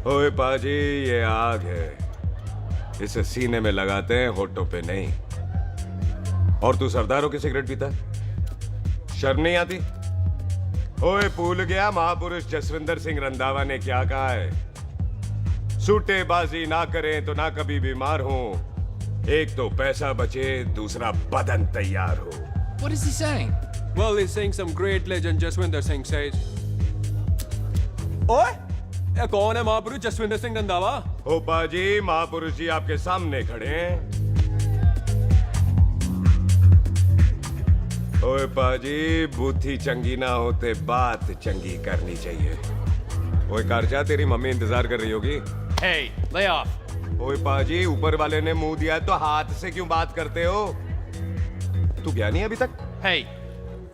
ओए पाजी, ये आग है, इसे सीने में लगाते हैं, होठों पे नहीं। और तू सरदारों की सिगरेट पीता है? शर्म नहीं आती? ओए भूल गया महापुरुष जसविंदर सिंह रंधावा ने क्या कहा है? सूटेबाजी ना करें तो ना कभी बीमार हो। एक तो पैसा बचे, दूसरा बदन तैयार हो। What is he saying? Well, he's saying some great legend Jaswinder Singh says. ओए, ये कौन है महापुरुष जसविंदर सिंह रंधावा? ओ पाजी, महापुरुष जी आपके सामने खड़े हैं। ओए पाजी, बुद्धि चंगी ना होते बात चंगी करनी चाहिए। ओए कारचा, तेरी मम्मी इंतजार कर रही होगी। Hey, lay off. ओए पाजी, ऊपर वाले ने मुंह दिया तो हाथ से क्यों बात करते हो? तू गया नहीं अभी तक? Hey,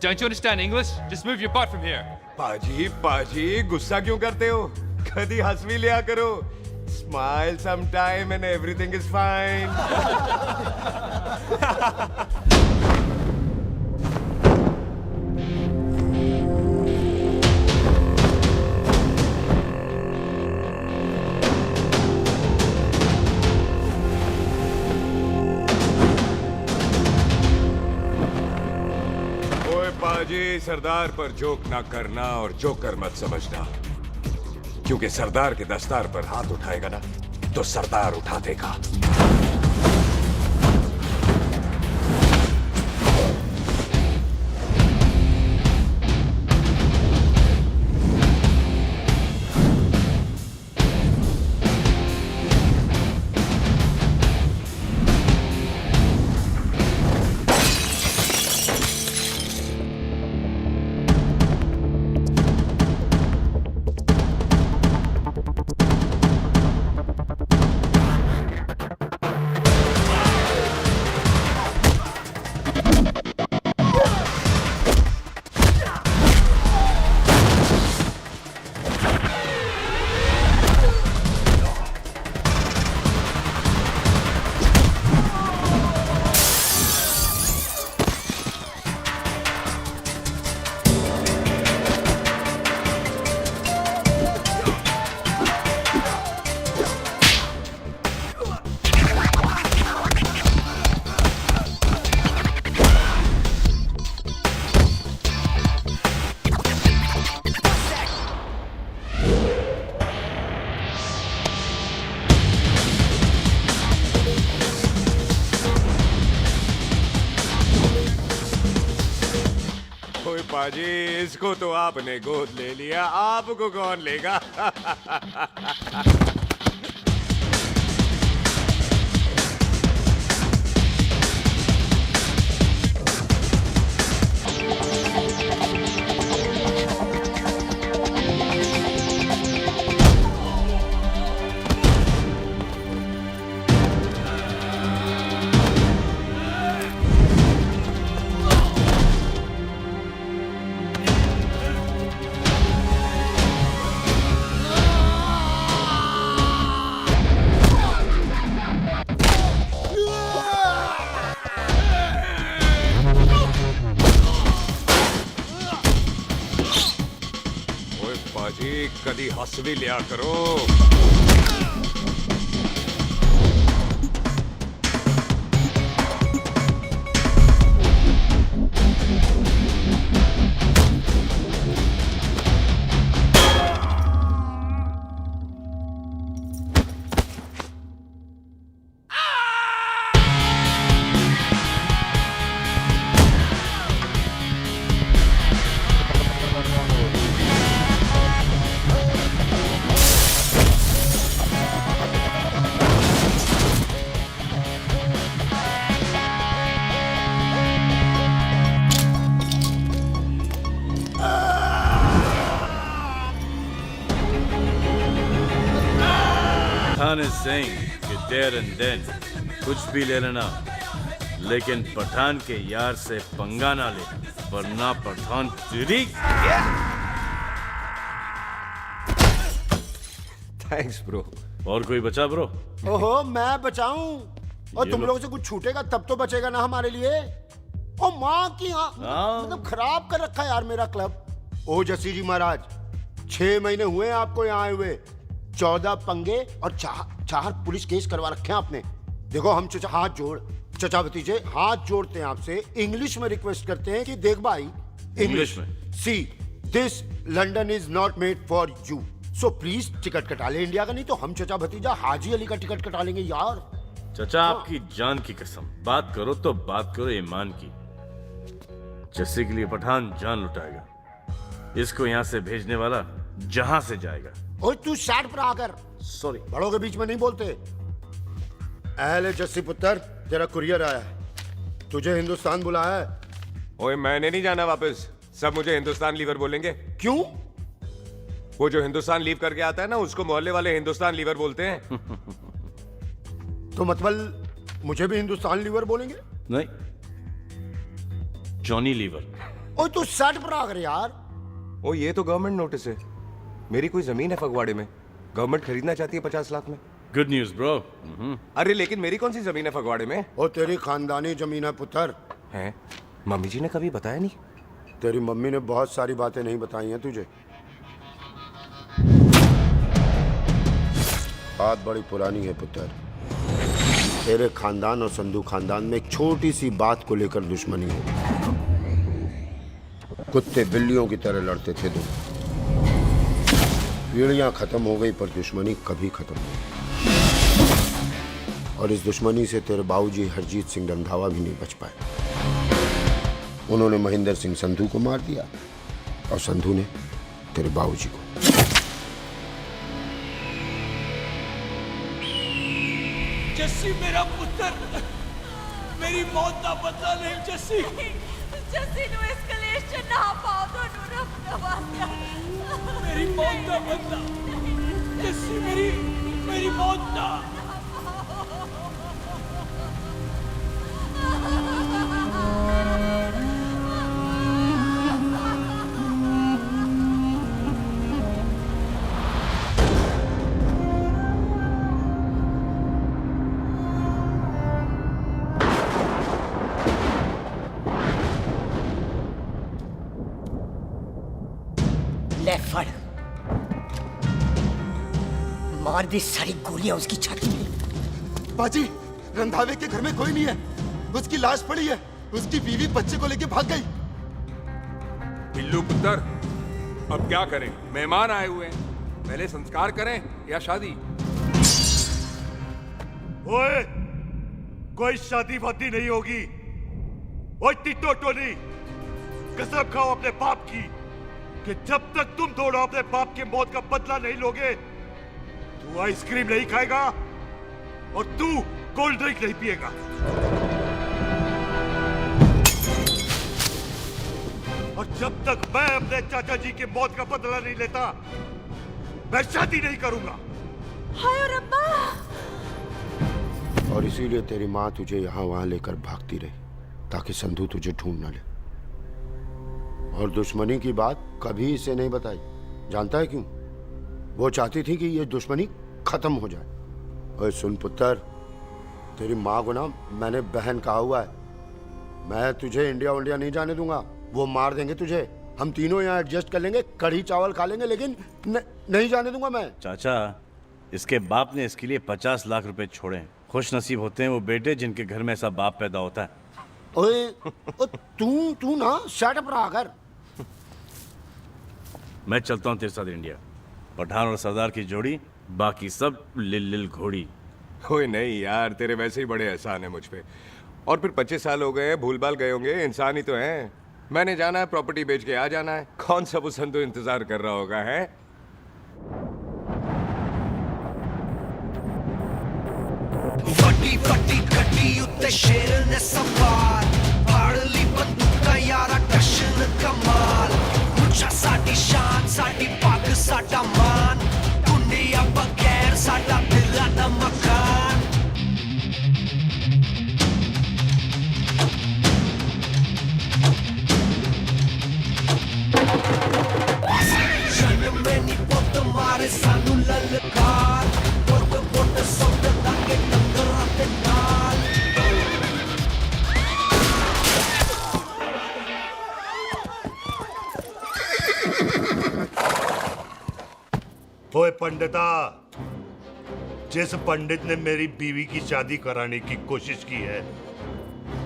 don't you understand English? Just move your butt from here. पाजी पाजी, गुस्सा क्यों करते हो? कभी हंस भी लिया करो। Smile sometime and everything is fine. पाजी, सरदार पर जोक ना करना और जोकर मत समझना, क्योंकि सरदार के दस्तार पर हाथ उठाएगा ना तो सरदार उठा देगा। पाजी, इसको तो आपने गोद ले लिया, आपको कौन लेगा? पाजी, कभी हंस भी लिया करो। पठान is saying कि there and then कुछ भी ले लेना, लेकिन पठान के यार से पंगा ना ले, वरना पठान तेरी। Thanks bro. और कोई बचा ब्रो? ओहो, मैं बचाऊं और तुम लोगों से कुछ छूटेगा तब तो बचेगा ना हमारे लिए। ओ माँ की मतलब खराब कर रखा है यार मेरा क्लब। ओ जसी जी महाराज, 6 महीने हुए आपको यहाँ आए हुए, 14 पंगे और चार पुलिस केस करवा रखे हैं आपने। देखो हम चचा चचा भतीजे हाथ जोड़ते हैं आपसे, इंग्लिश में रिक्वेस्ट करते हैं कि देख भाई, इंग्लिश में? See this London is not made for you, so please ticket कटा ले इंडिया का, नहीं तो हम चचा भतीजा हाजी अली का टिकट कटा लेंगे यार। चचा आपकी जान की कसम, बात करो तो बात करो ईमान की। जस्सी के लिए पठान जान लुटाएगा, इसको यहाँ से भेजने वाला जहां से जाएगा। ओए तू साइड पर आकर, सॉरी, बड़ों के बीच में नहीं बोलते। अहले जस्सी पुत्र, तेरा कुरियर आया है, तुझे हिंदुस्तान बुलाया है। ओए मैंने नहीं जाना वापस, सब मुझे हिंदुस्तान लीवर बोलेंगे। क्यों? वो जो हिंदुस्तान लीव करके आता है ना, उसको मोहल्ले वाले हिंदुस्तान लीवर बोलते हैं। तो मतलब मुझे भी हिंदुस्तान लीवर बोलेंगे? नहीं, जॉनी लीवर। ओए तू साइड पर आकर यार। ओ ये तो गवर्नमेंट नोटिस है, मेरी कोई जमीन है फगवाड़े में, गवर्नमेंट खरीदना चाहती है 50 लाख में। Good news bro. अरे लेकिन मेरी कौन सी जमीन है फगवाड़े में? ओ तेरी खानदानी जमीन है पुत्र। है? मम्मी जी ने कभी बताया नहीं। तेरी मम्मी ने बहुत सारी बातें नहीं बताई हैं तुझे। बात बड़ी पुरानी है पुत्र, तेरे खानदान और संधू खानदान में एक छोटी सी बात को लेकर दुश्मनी हो। कुत्ते बिल्लियों की तरह लड़ते थे तुम, पीढ़ियां खत्म हो गई पर दुश्मनी कभी खत्म नहीं। और इस दुश्मनी से तेरे बाबूजी हरजीत सिंह रंधावा भी नहीं बच पाए। उन्होंने महेंद्र सिंह संधू को मार दिया और संधू ने तेरे बाबूजी को। जस्सी मेरा पुत्र, मेरी मौत का बदला नहीं जस्सी। जस्सी नु इस कलेश च ना पाओ दोनों रब नवाज़िया। मेरी मौत का बदला जस्सी, मेरी मौत का। ले फड़, मार दी सारी गोलियां उसकी छाती में। बाजी, रंधावे के घर में कोई नहीं है, उसकी लाश पड़ी है, उसकी बीवी बच्चे को लेके भाग गई। बिल्लू पुत्र, अब क्या करें? मेहमान आए हुए हैं, पहले संस्कार करें या शादी? ओए, कोई शादी वादी नहीं होगी। ओए टिट्टो टोनी, कसम खाओ अपने बाप की कि जब तक तुम दोनों अपने बाप की मौत का बदला नहीं लोगे, तू आइसक्रीम नहीं खाएगा और तू कोल्ड ड्रिंक नहीं पिएगा। और जब तक मैं अपने चाचा जी की मौत का बदला नहीं लेता, मैं शादी नहीं करूंगा। हाय रब्बा! और इसीलिए तेरी माँ तुझे यहाँ वहां लेकर भागती रही, ताकि संधू तुझे ढूंढ न ले। और दुश्मनी की बात कभी इसे नहीं बताई। जानता है क्यों? वो चाहती थी कि ये दुश्मनी खत्म हो जाए। और सुन पुत्र, तेरी माँ को ना मैंने बहन कहा हुआ है, मैं तुझे इंडिया नहीं जाने दूंगा। वो मार देंगे तुझे, हम तीनों यहाँ एडजस्ट कर लेंगे, कढ़ी चावल खा लेंगे, लेकिन नहीं जाने दूंगा मैं। चाचा, इसके बाप ने इसके लिए 50 लाख रुपए छोड़े हैं। खुश नसीब होते हैं वो बेटे जिनके घर में ऐसा बाप पैदा होता है। ओए, तू ना शट पर आकर। मैं चलता हूँ तेरे साथ इंडिया। पठान और सरदार की जोड़ी, बाकी सब लिल घोड़ी। ओए नहीं यार, तेरे वैसे ही बड़े एहसान है मुझ पे। और फिर 25 साल हो गए हैं, भूल भाल गए होंगे, इंसान ही तो हैं। मैंने जाना है, प्रॉपर्टी बेच के आ जाना है। कौन सा वो संधू इंतजार कर रहा होगा है? वड्डी वड्डी गड्डी उत्ते शेर ने सवार, फाड़ ली बंदूकां यारा टशन कमाल। मुझा साडी शान, साडी पग, साडा मान, दुनिया बगैर साडा दिला दा मकान। जन्म में नी पुत मारे सानू ललकार, पुत पुत सुट लागे डंगरां ते नाल। ओए पंडिता, जिस पंडित ने मेरी बीवी की शादी कराने की कोशिश की है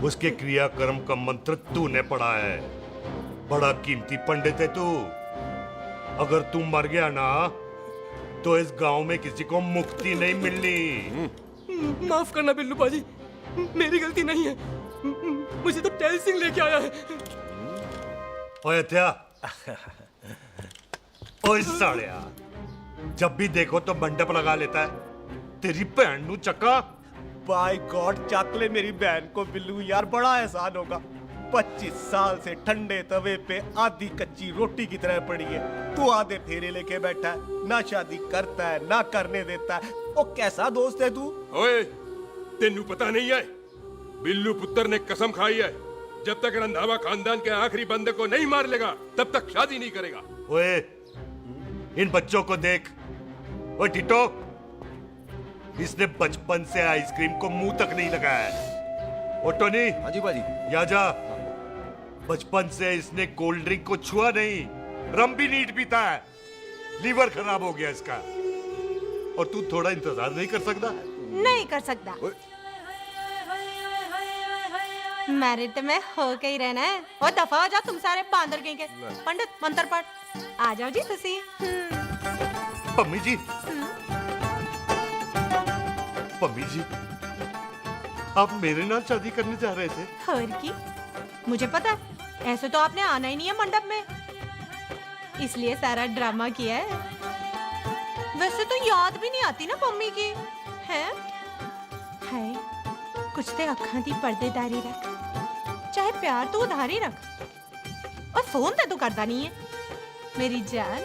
उसके क्रियाकर्म का मंत्र तूने पढ़ा है। बड़ा कीमती पंडित है तू। अगर तू मर गया ना तो इस गांव में किसी को मुक्ति नहीं मिलनी। माफ करना बिल्लू बाजी, मेरी गलती नहीं है। मुझे तो टेल सिंह लेके आया है। ओए हत्या, ओए सालिया, जब भी देखो तो मंडप लगा लेता है। तेरी भैन नू चक्का। बाय गॉड, चक ले मेरी बहन को बिल्लू यार, बड़ा एहसान होगा। 25 साल से ठंडे तवे पे आधी कच्ची रोटी की तरह पड़ी है। तू आधे फेरे लेके बैठा है, ना शादी करता है ना करने देता है। ओ कैसा दोस्त है तू? ओए, तेनू पता नहीं है, बिल्लू पुत्र ने कसम खाई है जब तक रंधावा खानदान के आखिरी बंदे को नहीं मार लेगा तब तक शादी नहीं करेगा। ओए, इन बच्चों को देख। ओए टिटो, इसने बचपन से आइसक्रीम को मुंह तक नहीं लगाया है। ओ टोनी। हाँ जी बाजी। या जा। बचपन से इसने कोल्ड ड्रिंक को छुआ नहीं, रम भी नीट पीता है। लीवर खराब हो गया इसका। और तू थोड़ा इंतजार नहीं कर सकता? नहीं कर सकता। मैरिड में हो के ही रहना है। और दफा हो जाओ तुम सारे बांदर कहीं के। पंडित मंत्र पढ़। आ जाओ जी तुसी। पम्मी जी, पम्मी जी, आप मेरे नाल शादी करने जा रहे थे? और की मुझे पता है, ऐसे तो आपने आना ही नहीं है मंडप में, इसलिए सारा ड्रामा किया है। वैसे तो याद भी नहीं आती ना पम्मी की है। कुछ ते अखां दी पर्देदारी रख, चाहे प्यार तो उधारी रख, और फोन ते तू करता नहीं है। मेरी जान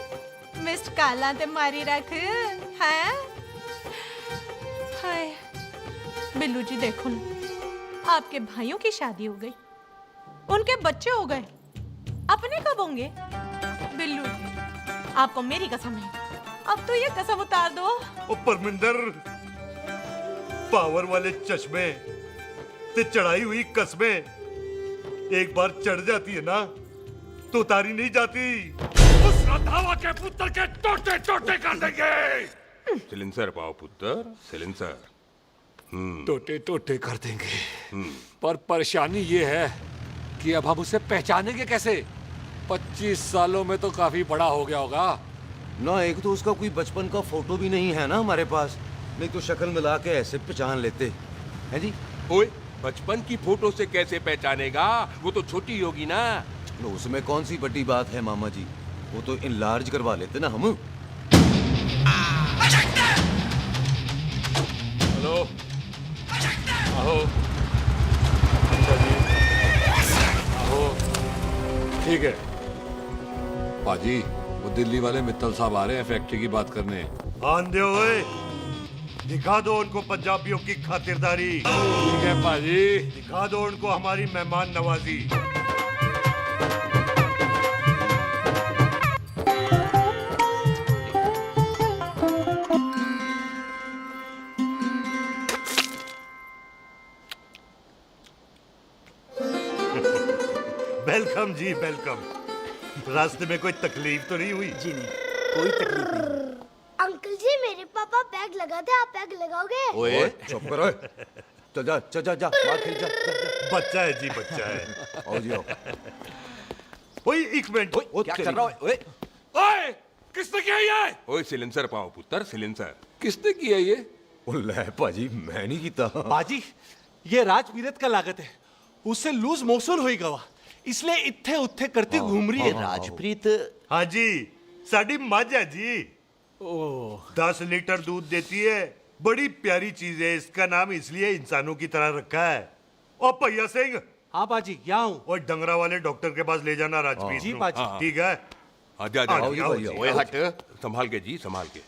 मिस्ड काला ते मारी रख है। हाय बिल्लू जी, देखो ना, आपके भाइयों की शादी हो गई, उनके बच्चे हो गए, अपने कब होंगे? बिल्लू जी, आपको मेरी कसम है, अब तो ये कसम उतार दो। ओ परमिंदर, पावर वाले चश्मे ते चढ़ाई हुई कस्में एक बार चढ़ जाती है ना तो उतारी नहीं जाती। उस रंधावा के पुत्र के टोटे टोटे कर देंगे। सिलेंसर पाओ पुत्र, सिलेंसर। टोटे टोटे कर देंगे, पर परेशानी ये है कि अब हम उसे पहचानेंगे कैसे? 25 सालों में तो काफी बड़ा हो गया होगा ना। एक तो उसका कोई बचपन का फोटो भी नहीं है ना हमारे पास, नहीं तो शक्ल मिला के ऐसे पहचान लेते हैं जी। ओए, बचपन की फोटो से कैसे पहचानेगा? वो तो छोटी होगी ना। तो उसमें कौन सी बड़ी बात है मामा जी, वो तो इनलार्ज करवा लेते ना हम। हेलो, आओ। अच्छा जी, आओ। ठीक है पाजी, वो दिल्ली वाले मित्तल साहब आ रहे हैं फैक्ट्री की बात करने। आंधे ओए, दिखा दो उनको पंजाबियों की खातिरदारी। ठीक है पाजी, दिखा दो उनको हमारी मेहमान नवाजी। वेलकम जी, वेलकम। रास्ते में कोई तकलीफ तो नहीं हुई? जी नहीं, कोई तकलीफ नहीं। अंकल जी, मेरे पापा पैग लगाते, आप पैग लगाओगे? ओए चुप करो। चल जा चल जा जा, बाहर खेल जा, जा, जा। बच्चा है जी, बच्चा है। आओ जी आओ। ओए एक मिनट, क्या कर रहा है? ओए ओए, किसने किया ये? ओए सिलेंसर पाओ पुत्र, सिलेंसर। किसने किया ये? ले पाजी, मैं नहीं कीता। बाजी, ये राजवीरत का लागत है, उससे लूज मोशन होएगा वा, इसलिए इत्थे उत्थे करती घूम रही है। राजप्रीत। हाँ जी, साड़ी मझ है जी। 10 लीटर दूध देती है, बड़ी प्यारी चीज है। इसका नाम इसलिए इंसानों की तरह रखा है। और भैया सिंह। हाँ बाजी, यहाँ हूँ। और डंगरा वाले डॉक्टर के पास ले जाना राजपीत जी को। बाजी। ठीक है। आजा आजा। ओए हट, संभाल के जी, संभाल के।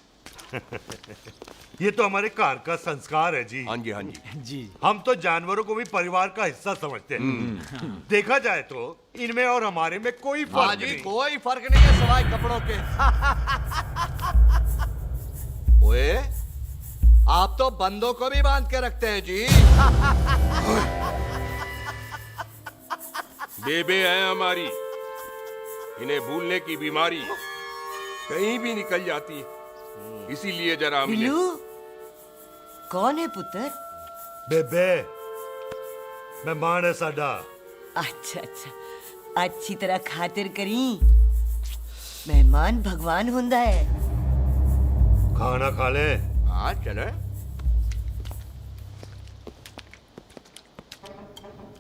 ये तो हमारे घर का संस्कार है जी। हाँ जी, हाँ जी। जी, हम तो जानवरों को भी परिवार का हिस्सा समझते हैं। देखा जाए तो इनमें और हमारे में कोई फर्क नहीं। कोई फर्क नहीं है सिवाय कपड़ों के। ओए, आप तो बंदों को भी बांध के रखते हैं जी। बेबे है हमारी, इन्हें भूलने की बीमारी कहीं भी निकल जाती है, इसीलिए जरा हमने। कौन है पुत्र? बेबे मेहमान है साडा। अच्छा अच्छा, अच्छी तरह खातिर करी। मेहमान भगवान हुंदा है। खाना खा ले। हाँ चले।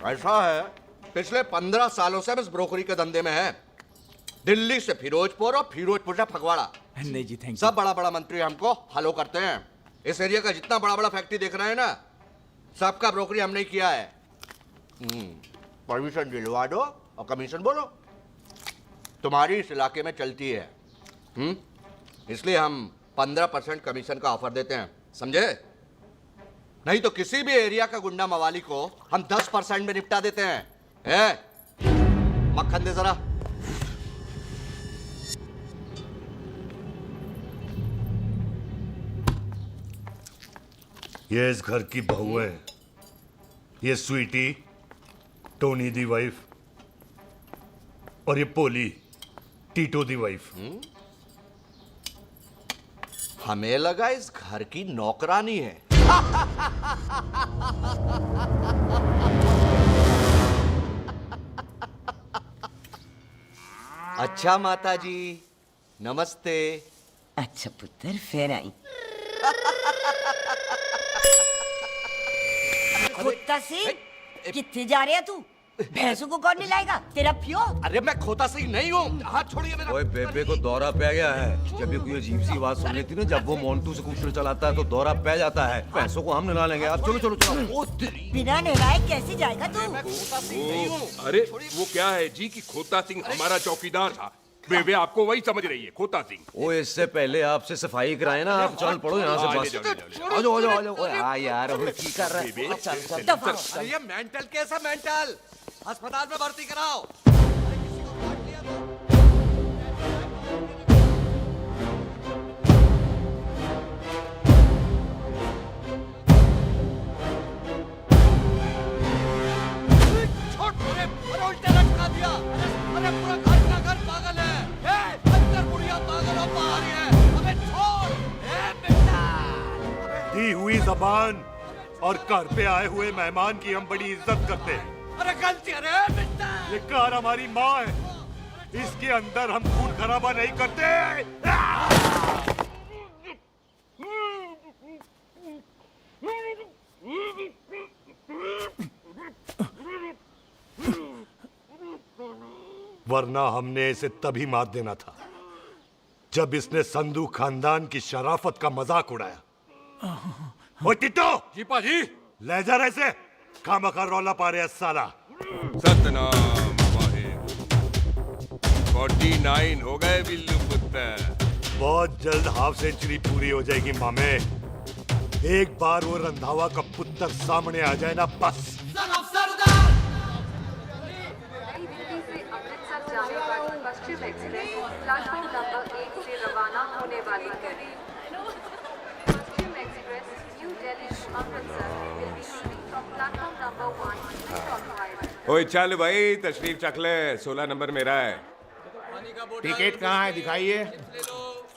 ऐसा है, पिछले 15 सालों से हम इस ब्रोकरी के धंधे में हैं। दिल्ली से फिरोजपुर और फिरोजपुर से फगवाड़ा। नहीं जी, थैंक सब बड़ा बड़ा मंत्री हमको फॉलो करते हैं। इस एरिया का जितना बड़ा बड़ा फैक्ट्री देख रहे हैं ना, सबका ब्रोकरी हमने ही किया है। परमिशन दिलवा दो और कमीशन बोलो। तुम्हारी इस इलाके में चलती है। इसलिए हम 15% कमीशन का ऑफर देते हैं, समझे? नहीं तो किसी भी एरिया का गुंडा मवाली को हम 10% में निपटा देते हैं। मक्खन दे जरा। ये इस घर की बहू है। ये स्वीटी, टोनी दी वाइफ, और ये पोली, टीटो दी वाइफ। हमें लगा इस घर की नौकरानी है। अच्छा माता जी, नमस्ते। अच्छा पुत्र, फिर आई। कुत्ता सिंह, कितने जा रहे है तू? भैंसों को कौन लाएगा? तेरा पियो? अरे मैं खोता सिंह नहीं हूँ। हाथ छोड़िए मेरा। ओए बेबे को दौरा पै गया है। जब भी कोई अजीब सी आवाज सुन लेती ना, जब वो मोन्टू स्कूटर चलाता है तो दौरा पै जाता है। भैंसों को हम नहला लेंगे। आप चलो चलो चलो। बिना नहलाए कैसे जाएगा तू? खोता सिंह नहीं हूँ। अरे वो क्या है जी कि खोता सिंह हमारा चौकीदार था। बेबे आपको वही समझ रही है, खोता सिंह। ओ इससे पहले आपसे सफाई कराए ना, आप चल पड़ो यहाँ से बस। आ जाओ आ जाओ आ जाओ। ओए आ यार, अब की कर रहा है? चल चल। अरे ये मेंटल केस है, मेंटल। अस्पताल में भर्ती कराओ। उल्टे लटका दिया। अरे पूरा घर का घर पागल है। अंदर बुढ़िया पागल और बाहर है। अबे छोड़। बेटा। दी हुई जबान और घर पे आए हुए मेहमान की हम बड़ी इज्जत करते हैं। अरे गलती है रे बेटा। ये कार हमारी माँ है। इसके अंदर हम खून खराबा नहीं करते। वरना हमने इसे तभी मार देना था जब इसने संधू खानदान की शराफत का मजाक उड़ाया। ओ टिट्टो जी पाजी, ले जा रहे से। खामखा रौला पा रहे साला। सतनाम वाहे। 49 हो गए बिल्लू पुत्र। बहुत जल्द हाफ सेंचुरी पूरी हो जाएगी मामे। एक बार वो रंधावा का पुत्र सामने आ जाए ना, बस। पश्चिम एक्सप्रेस प्लेटफॉर्म नंबर 1 से रवाना होने वाली है। Paschim express new Delhi to Amritsar will be leaving from platform number 1 Switch Highway। ओए चल भाई, तशरीफ चख ले। 16 नंबर मेरा है। टिकट कहाँ है? दिखाइए।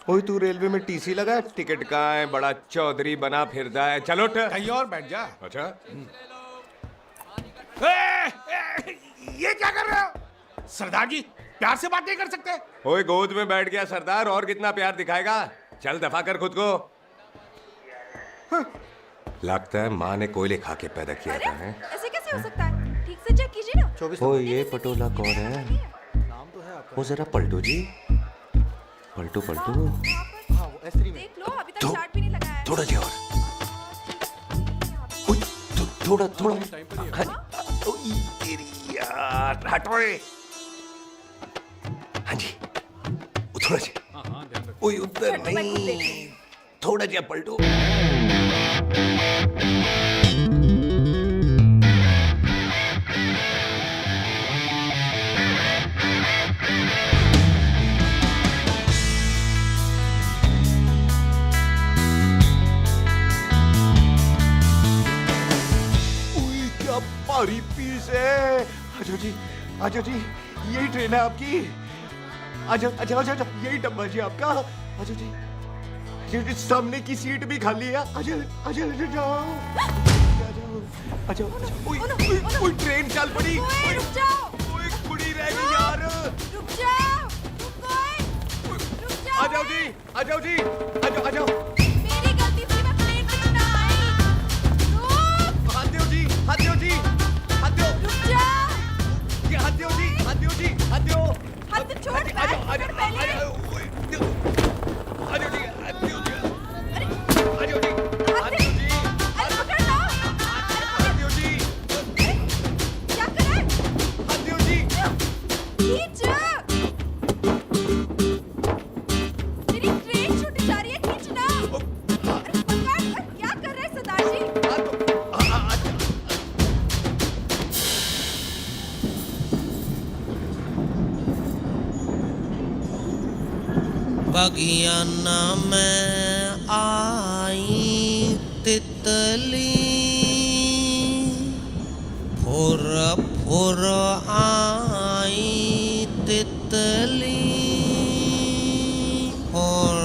ओए तू रेलवे में टीसी लगा, टिकट कहाँ है? बड़ा चौधरी बना फिरता है। चलो उठ। कहीं और बैठ जा। अच्छा ये क्या कर रहे हो? सरदार जी, प्यार से बात नहीं कर सकते? ओए गोद में बैठ गया सरदार, और कितना प्यार दिखाएगा? चल दफा कर खुद को। लगता है माँ ने कोयले खा के पैदा किया था। हैं? ऐसे कैसे हो सकता है? ठीक से चेक कीजिए ना। ओ ये पटोला कौन है? वो जरा पलटू जी, पलटू पलटू। देख लो, अभी तक चार्ट भी नहीं लगा है। थोड़ा जी और। थोड़ा थोड़ा। यार हटो। हाँ जी, थोड़ा जी। ओए उधर नहीं, थोड़ा जी पलटो। क्या भारी पीस है। आजो जी, यही ट्रेन है आपकी। आजो, यही डब्बा जी आपका। आजो जी। सामने की सीट भी खाली है। आजा जाओ। आ जाओ। ओए ट्रेन चल पड़ी। रुक जाओ। ओए कुड़ी रह गई यार। रुक जाओ। आ जाओ जी। आ जाओ। मेरी गलती थी, मैं प्लेन में ना आई। रुक। हाथ दो जी। रुक जाओ। हाथ दो जी। हाथ छोड़। आ जाओ। बगियाना में आई तितली फुर फुर आई तितली और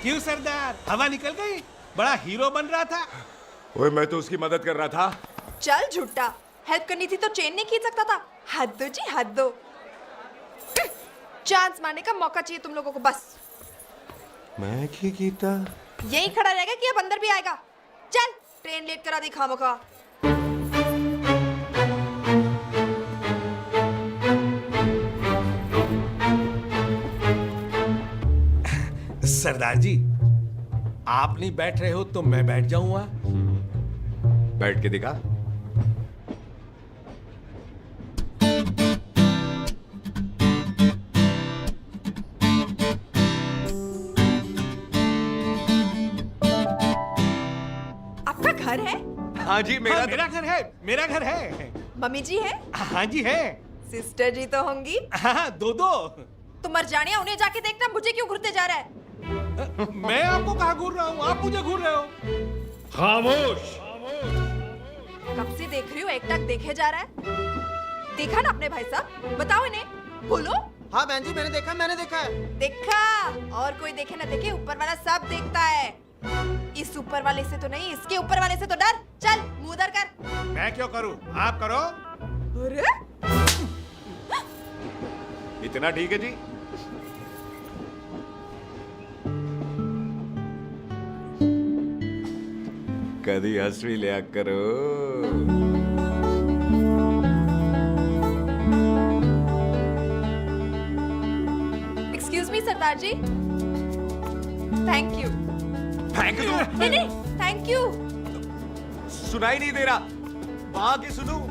क्यों सरदार, हवा निकल गई? बड़ा हीरो बन रहा था। ओए मैं तो उसकी मदद कर रहा था। चल झूठा, हेल्प करनी थी तो चेन नहीं खींच सकता था। हद दो जी, हद दो। चांस मारने का मौका चाहिए तुम लोगों को बस। मैं क्या कीता? यही खड़ा रहेगा कि अब अंदर भी आएगा? चल ट्रेन लेट करा दी खामोखा। सरदार जी, आप नहीं बैठ रहे हो तो मैं बैठ जाऊंगा। बैठ के दिखा। आपका घर है? हाँ जी, मेरा घर है। मेरा घर है। मम्मी जी है? हाँ जी है। सिस्टर जी तो होंगी? हाँ, दो। तुम मर जाने, उन्हें जाके देखना मुझे क्यों घूरते जा रहा है। मैं आपको कहाँ घूर रहा हूँ? आप मुझे घूर रहे हो। खामोश। कब से देख रही हूँ, एकटक देखे जा रहा है। देखा ना अपने भाई साहब, बताओ इन्हें, बोलो। हाँ बहन जी, मैंने देखा है। देखा? और कोई देखे ना देखे, ऊपर वाला सब देखता है। इस ऊपर वाले से तो नहीं, इसके ऊपर वाले से तो डर। चल मुंह उधर कर। मैं क्यों करूँ? आप करो। अरे इतना ठीक है जी? कभी हंस भी लिया करो। एक्सक्यूज मी सरदार जी। Thank you. Thank you? नहीं, थैंक यू। सुनाई नहीं दे रहा, वहां के सुनूं?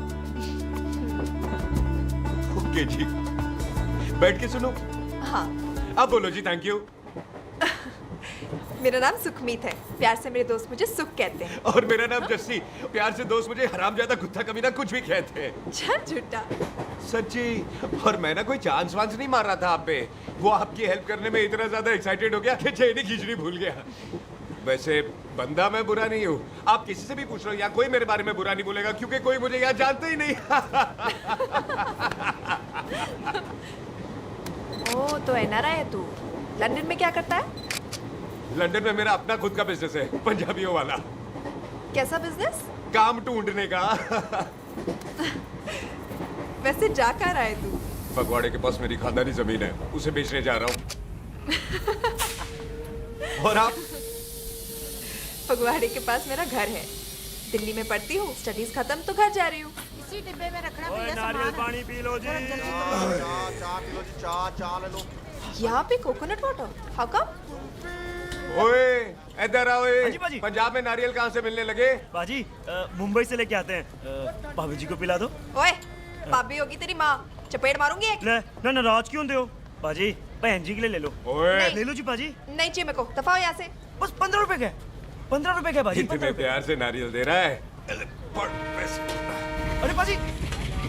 ओके जी, बैठ के सुनो। हाँ। अब बोलो जी थैंक यू। मेरा नाम सुखमीत है, प्यार से मेरे दोस्त मुझे सुख कहते हैं। और मेरा नाम जस्सी, प्यार से दोस्त मुझे हरामजादा, कुत्ता, कमीना कुछ भी कहते हैं। चल झूठा। सच्ची। और मैं ना कोई चांस वांस नहीं मार रहा था आप पे, वो आपकी हेल्प करने में इतना ज्यादा एक्साइटेड हो गया कि चेन खींचनी भूल गया। वैसे बंदा मैं बुरा नहीं हूँ, आप किसी से भी पूछ लो, यहाँ कोई मेरे बारे में बुरा नहीं बोलेगा क्योंकि कोई मुझे यहाँ जानते ही नहीं। ओ तो एनआरआई है तू। लंदन में क्या करता है? लंदन में मेरा अपना खुद का बिजनेस है, पंजाबियों वाला। कैसा बिजनेस? काम ढूंढने का। वैसे जा कहाँ रहा है तू? फगवाड़े के पास मेरी खानदानी जमीन है, उसे बेचने जा रहा हूँ। और आप? फगवाड़े के पास मेरा घर है, दिल्ली में पढ़ती हूँ, स्टडीज खत्म तो घर जा रही हूँ। इसी डिब्बे में रखना ओए, भैया नारियल सामान। पानी पी लो जी। चाय ले लो। यहाँ पे कोकोनट वाटर? How come? ओए, इधर आओ ये। हाँ जी, बाजी। पंजाब में नारियल कहाँ से मिलने लगे? बाजी मुंबई से लेके आते हैं। भाभी जी को पिला दो। ओए भाभी होगी तेरी माँ, चपेट मारूंगी एक। ले ना नाराज क्यों हो बाजी? बहन जी के लिए ले लो। ओए ले लो जी बाजी। नहीं चाहिए मेरे को, दफा हो यहाँ से। बस 15 रुपए के, 15 रुपए के बाजी। इतने प्यार से नारियल दे रहा है। अरे बाजी,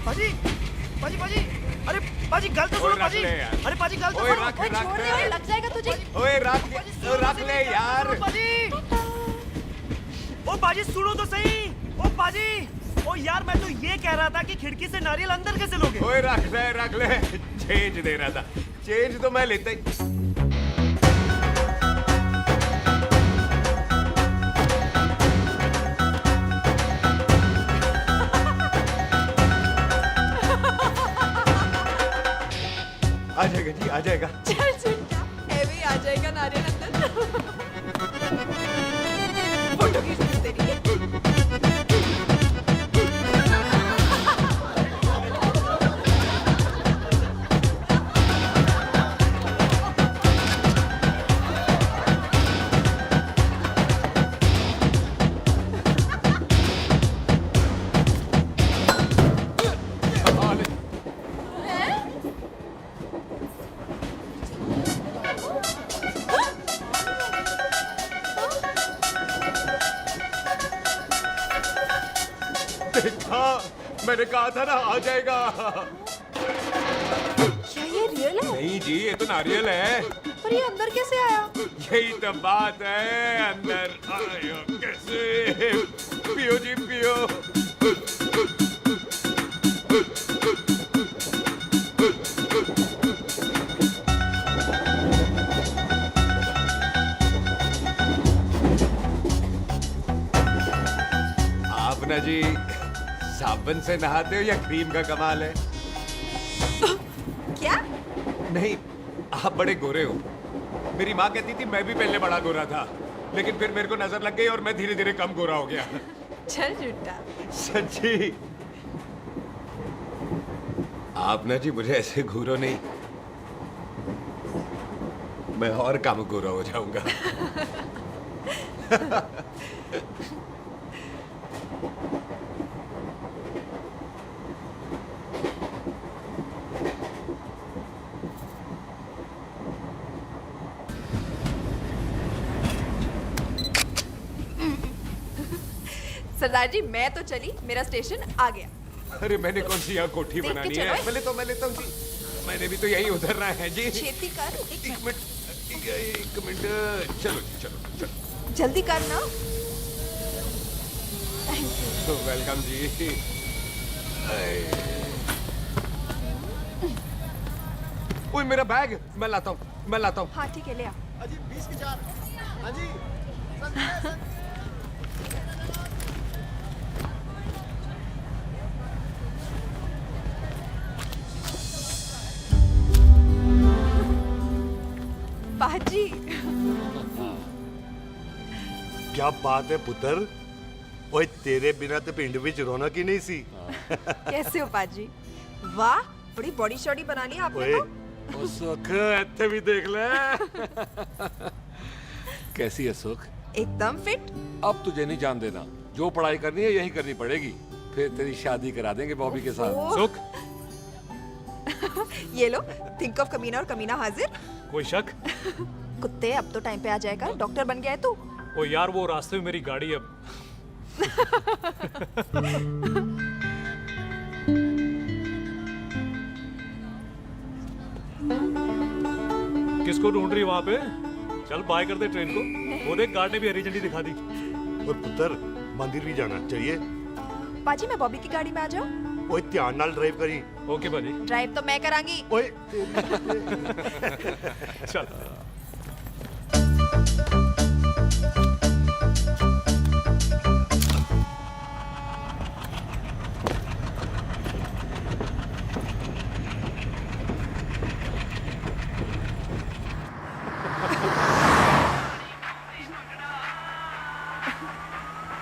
बाजी, बाजी, बाजी, अरे बाजी गलत ओए, सुनो रख बाजी। ले यार। अरे बाजी गलत ओए, सुनो। रख, ओए रख, छोड़ दे, ओए, लग जाएगा तुझे। ओए रख ले यार। बाजी, ओ बाजी सुनो तो सही। ओ बाजी, ओ यार मैं तो ये कह रहा था कि खिड़की से नारियल अंदर कैसे लोगे? ओए रख ले। चेंज दे रहा था। चेंज तो मैं लेता ही। आ जाएगा जी, आ जाएगा। चल सुनता है भी आ जाएगा नारियल अंदर। फोटो खींच ली तेरी। देखा, मैंने कहा था ना आ जाएगा। क्या ये रियल है? नहीं जी, ये तो नारियल है। और ये अंदर कैसे आया? यही तो बात है, अंदर आया कैसे? पियो जी पियो। आप ना जी साबुन से नहाते हो या क्रीम का कमाल है? क्या? नहीं, आप बड़े गोरे हो। मेरी माँ कहती थी मैं भी पहले बड़ा गोरा था, लेकिन फिर मेरे को नजर लग गई और मैं धीरे धीरे कम गोरा हो गया। चल झूठा। सच्ची। आप ना जी मुझे ऐसे घूरो नहीं, मैं और कम गोरा हो जाऊंगा। सरदार जी मैं तो चली, मेरा स्टेशन आ गया। अरे मैंने कौन सी यहाँ कोठी देख के बनानी चलो। है? मैं लेता हूँ जी। मैंने भी तो यही उतरना है जी। छेती कर। एक मिनट। चलो चलो चलो। जल्दी कर ना। वेलकम जी। ओए मेरा बैग, मैं लाता हूँ। हाँ ठीक है, ले आ। अजी 20 की 4। हाँ जी। बाजी। क्या बात है पुत्र? ओए तेरे बिना तो पिंड विच रौनक ही नहीं सी। कैसे हो बाजी? वाह, बड़ी बॉडी शॉडी बना ली आपने तो। ओ सुख, इत्थे भी देख ले। कैसी है सुख? एकदम फिट। अब तुझे नहीं जान देना, जो पढ़ाई करनी है यही करनी पड़ेगी। फिर तेरी शादी करा देंगे बॉबी के साथ। ओह। सुख, ये लो, थिंक ऑफ कमीना और कमीना हाजिर। कोई शक? कुत्ते अब तो टाइम पे आ जाएगा, डॉक्टर बन गया है तू। ओ यार वो रास्ते में मेरी गाड़ी अब। किसको ढूंढ रही वहां पे? चल बाय कर दे ट्रेन को। वो देख गार्ड ने भी हरी झंडी दिखा दी। और पुत्र मंदिर भी जाना चाहिए। बाजी मैं बॉबी की गाड़ी में आ जाऊं? ओए ध्यान नाल ड्राइव करी। ओके बाजी। ड्राइव तो मैं करांगी। ओए चल।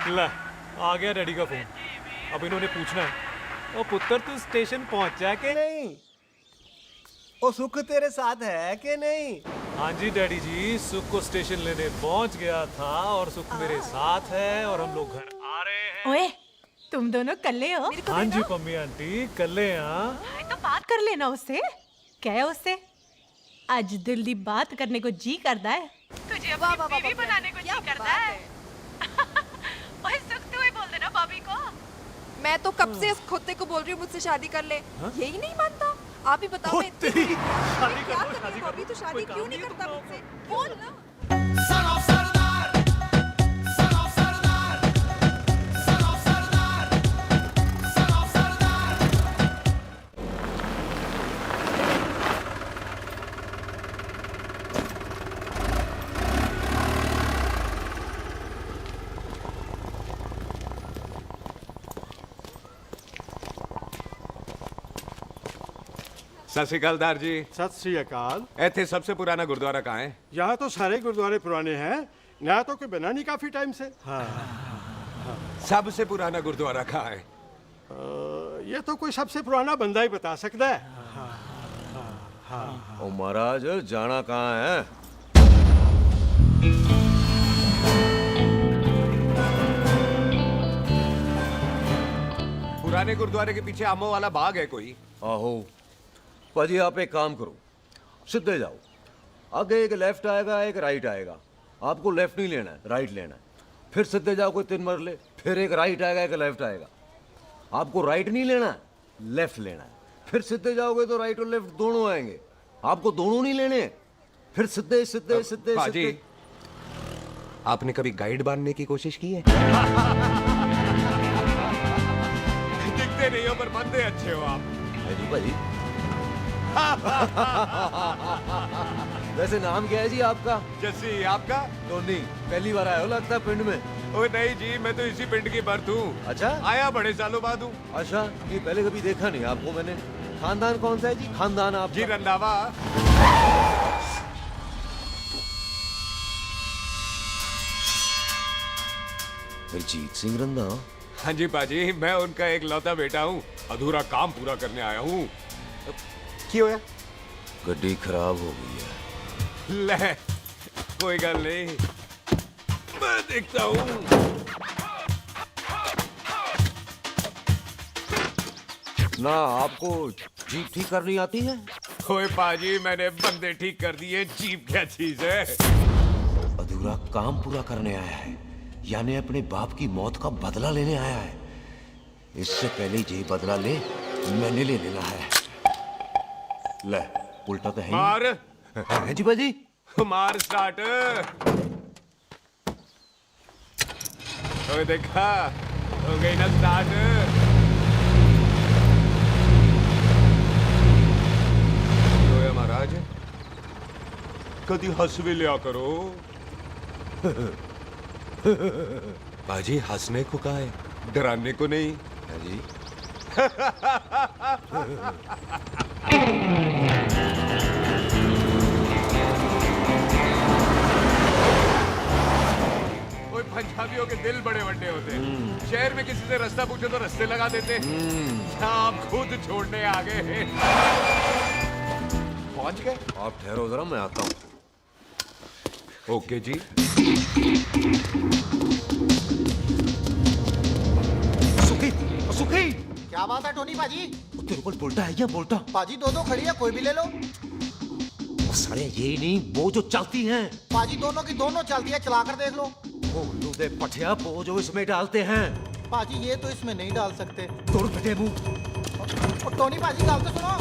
ला, आ गया डैडी का फोन। अब इन्होंने पूछना है, ओ पुत्र तू स्टेशन पहुंचा के नहीं? ओ सुख तेरे साथ है कि नहीं? हाँ जी डैडी जी, सुख को स्टेशन लेने पहुंच गया था और सुख मेरे साथ है और हम लोग घर आ रहे हैं। ओए, तुम दोनों कल्ले हो? हाँ जी पम्मी आंटी, कल्ले हाँ। तो बात कर लेना उससे। क्या है उससे? आज दिल दी बात करने को जी करता है। तुझे अपनी बीवी बनाने को जी करता है। ओए सुख, तू ही बोल देना भाभी को। मैं तो कब से इस खोते को बोल रही हूँ मुझसे शादी कर ले, यही नहीं मानता। आप ही बताओ मैं शादी कर लो, शादी कर अभी तो शादी क्यों नहीं करता मुझसे? बोल ना। सत श्री अकाल दार जी। सत श्री अकाल। ਇੱਥੇ सबसे पुराना गुरुद्वारा कहाँ है? यहाँ तो सारे गुरुद्वारे पुराने हैं, नया तो कोई बना नहीं काफी टाइम से। हाँ। सबसे पुराना गुरुद्वारा कहाँ है? ये तो कोई सबसे पुराना बंदा ही बता सकता है। ओ महाराज जाना कहाँ है? पुराने गुरुद्वारे के पीछे आमों वाला बाग है कोई? आहो पाजी, आप एक काम करो, सीधे जाओ। आगे एक लेफ्ट आएगा, एक राइट आएगा। आपको लेफ्ट नहीं लेना है, राइट लेना है। फिर सीधे जाओ कोई 3 मरले, फिर एक राइट आएगा, एक लेफ्ट आएगा। आपको राइट नहीं लेना है, लेफ्ट लेना है। फिर सीधे जाओगे तो राइट और लेफ्ट दोनों आएंगे। आपको दोनों नहीं लेने, फिर सीधे सीधे सीधे पाजी, सीधे। आपने कभी गाइड बांधने की कोशिश की है? दिखते नहीं हो पर बंदे अच्छे हो आप। जी भाई। वैसे नाम क्या है जी आपका? जस्सी, आपका? टोनी। पहली बार आए हो लगता है पिंड में। ओए नहीं जी, मैं तो इसी पिंड की बर्थ हूँ। अच्छा, आया बड़े सालों बाद हूँ। अच्छा, ये पहले कभी देखा नहीं आपको मैंने। खानदान कौन सा है जी? खानदान आप? जी रंधावा। हरजीत सिंह रंधावा? हाँ जी पाजी, मैं उनका एक लौता बेटा हूँ। अधूरा काम पूरा करने आया हूँ। क्यों है? गड्डी खराब हो गई है। ले, कोई गल नहीं, मैं देखता हूँ। ना आपको जीप ठीक करनी आती है? ओए पाजी, मैंने बंदे ठीक कर दिए, जीप क्या चीज है? अधूरा काम पूरा करने आया है, यानी अपने बाप की मौत का बदला लेने आया है। इससे पहले ये बदला ले, मैंने ले लेना है। ले, उल्टा तो है ही। मार। है जी बाजी। मार स्टार्ट। ओए देखा, हो गई ना स्टार्ट। महाराज, कभी हंस भी लिया करो। बाजी, हंसने को कहा है, डराने को नहीं। है जी। कोई पंजाबियों के दिल बड़े बड़े होते हैं। शहर में किसी से रास्ता पूछो तो रास्ते लगा देते। आप खुद छोड़ने आ गए। पहुंच गए? आप ठहरो जरा, मैं आता हूँ। ओके जी। सुखी, सुखी। क्या बात है टोनी पाजी? तेरे को बोलता है या बोलता? पाजी दो खड़ी है, कोई भी ले लो। सारे यही नहीं, वो जो चलती हैं। पाजी दोनों की दोनों चलती है, चला कर देख लो। बोलू दे पठिया, वो जो इसमें डालते हैं। पाजी ये तो इसमें नहीं डाल सकते। तोड़ फटे मुंह। टोनी पाजी गाल तो सुनो।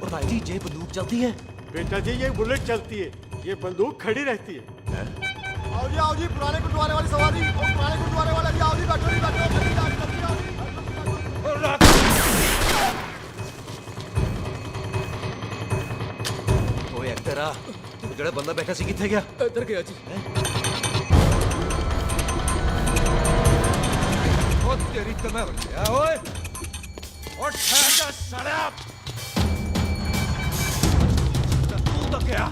और भाई जी, ये बंदूक चलती है? बेटा जी, ये बुलेट चलती है, ये बंदूक खड़ी रहती है। आओ जी, पुराने गुरुद्वारे वाली सवारी। पुराने गुरुद्वारे वाला जी, आओ जी, बैठो जी, बैठो। ओए तेरा ਜਿਹੜਾ ਬੰਦਾ ਬੈਠਾ ਸੀ ਕਿੱਥੇ ਗਿਆ? ਇੱਧਰ ਗਿਆ ਜੀ। ਉਹ ਤੇਰੀ ਤਮਾ ਗਿਆ ਓਏ। ਉਹ ਠਹਿਰ ਜਾ ਸਾਲਿਆ। ਤੂੰ ਤਾਂ ਗਿਆ।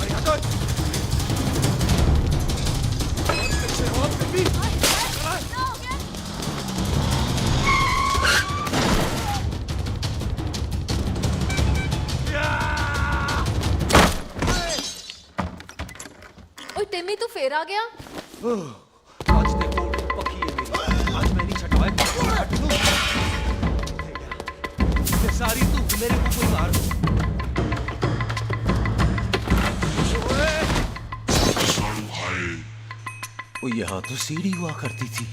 ਅਰੇ ਹਟ ਓਏ। ਪਿੱਛੇ ਹੋ ਬੀਬੀ। ओए टिम्मी तू फिर आ गया? आज ते कोट पक्की है मेरी। आज मैं नहीं छटवाए ये सारी तू मेरे ऊपर मार। ओ यहाँ तो सीढ़ी हुआ करती थी।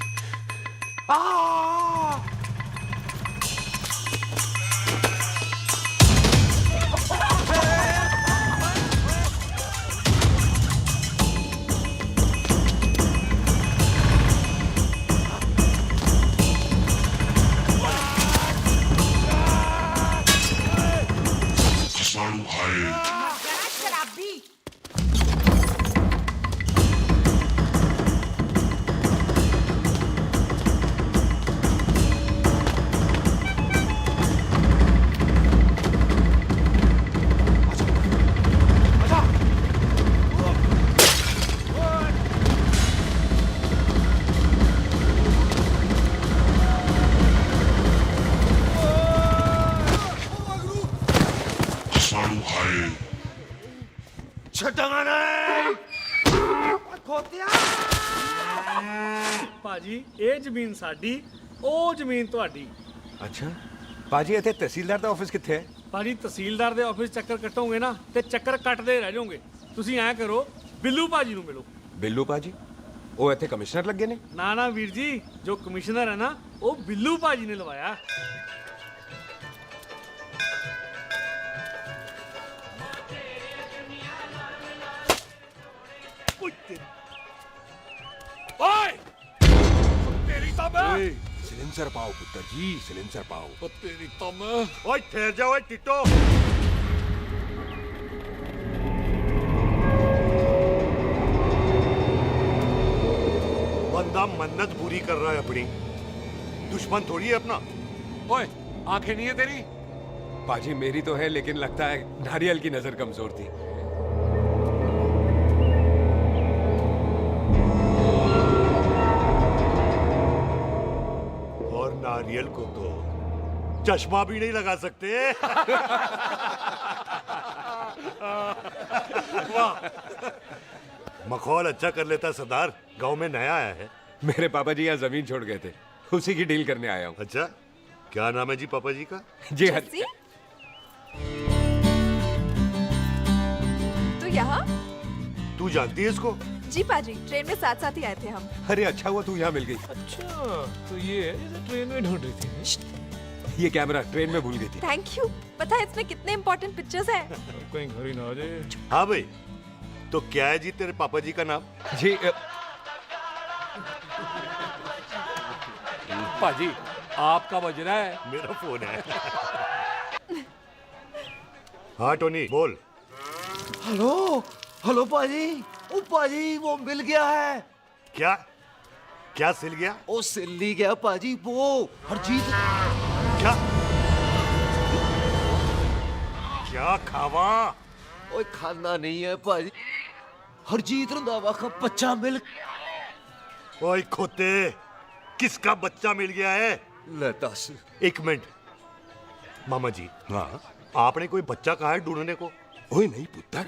शराबी। ਭਾਜੀ ਇਹ ਜ਼ਮੀਨ ਸਾਡੀ ਉਹ ਜ਼ਮੀਨ ਤੁਹਾਡੀ। ਅੱਛਾ ਪਾਜੀ ਇੱਥੇ ਤਹਿਸੀਲਦਾਰ ਦਾ ਆਫਿਸ ਕਿੱਥੇ ਹੈ? ਭਾਜੀ ਤਹਿਸੀਲਦਾਰ ਦੇ ਆਫਿਸ ਚੱਕਰ ਕੱਟੋਗੇ ਨਾ ਤੇ ਚੱਕਰ ਕੱਟਦੇ ਰਹਿ ਜਾਓਗੇ। ਤੁਸੀਂ ਐਂ ਕਰੋ ਬਿੱਲੂ ਭਾਜੀ ਨੂੰ ਮਿਲੋ। ਬਿੱਲੂ ਪਾਜੀ ਉਹ ਇੱਥੇ ਕਮਿਸ਼ਨਰ ਲੱਗੇ ਨੇ? ਨਾ ਨਾ ਵੀਰ ਜੀ ਜੋ ਕਮਿਸ਼ਨਰ ਹੈ ਨਾ ਉਹ ਬਿੱਲੂ ਭਾਜੀ ਨੇ ਲਵਾਇਆ। ओए तेरी तो मैं सिलेंसर पाओ पुत्र जी, सिलेंसर पाओ। ओ तेरी तो मैं ओए ठहर जाओ ओए टिट्टो। बंदा मन्नत पूरी कर रहा है अपनी, दुश्मन थोड़ी है अपना। ओए आंखें नहीं है तेरी? पाजी मेरी तो है लेकिन लगता है नारियल की नजर कमजोर थी। और नारियल को तो चश्मा भी नहीं लगा सकते। वाह, मखौल अच्छा कर लेता सरदार। गांव में नया आया है। मेरे पापा जी यहाँ जमीन छोड़ गए थे, उसी की डील करने आया हूँ। अच्छा, क्या नाम है जी पापा जी का? जी तू यहाँ? तू जानती है इसको? जी पाजी ट्रेन में साथ साथ ही आए थे हम। अरे अच्छा हुआ तू यहाँ मिल गई। अच्छा तो ये है जैसे ट्रेन में ढूंढ रही थी। ये कैमरा ट्रेन में भूल गई थी। Thank you. पता है इसमें कितने इम्पोर्टेंट पिक्चर्स हैं। कहीं घर ही ना आ जाए। हाँ भाई, तो क्या है जी तेरे पापा जी का नाम? जी पाजी आपका बज रहा है। मेरा फोन है। हाँ टोनी बोल। हेलो हेलो पाजी। ओ पाजी वो मिल गया है। क्या क्या सिल गया? ओ सिल नहीं गया पाजी, वो हरजीत। क्या क्या खावा? ओए खाना नहीं है पाजी, हरजीत रंधावा का बच्चा मिल। ओए खोते, किसका बच्चा मिल गया है? ले दस। एक मिनट मामा जी। हाँ आपने कोई बच्चा कहा है ढूंढने को? ओए नहीं पुत्र,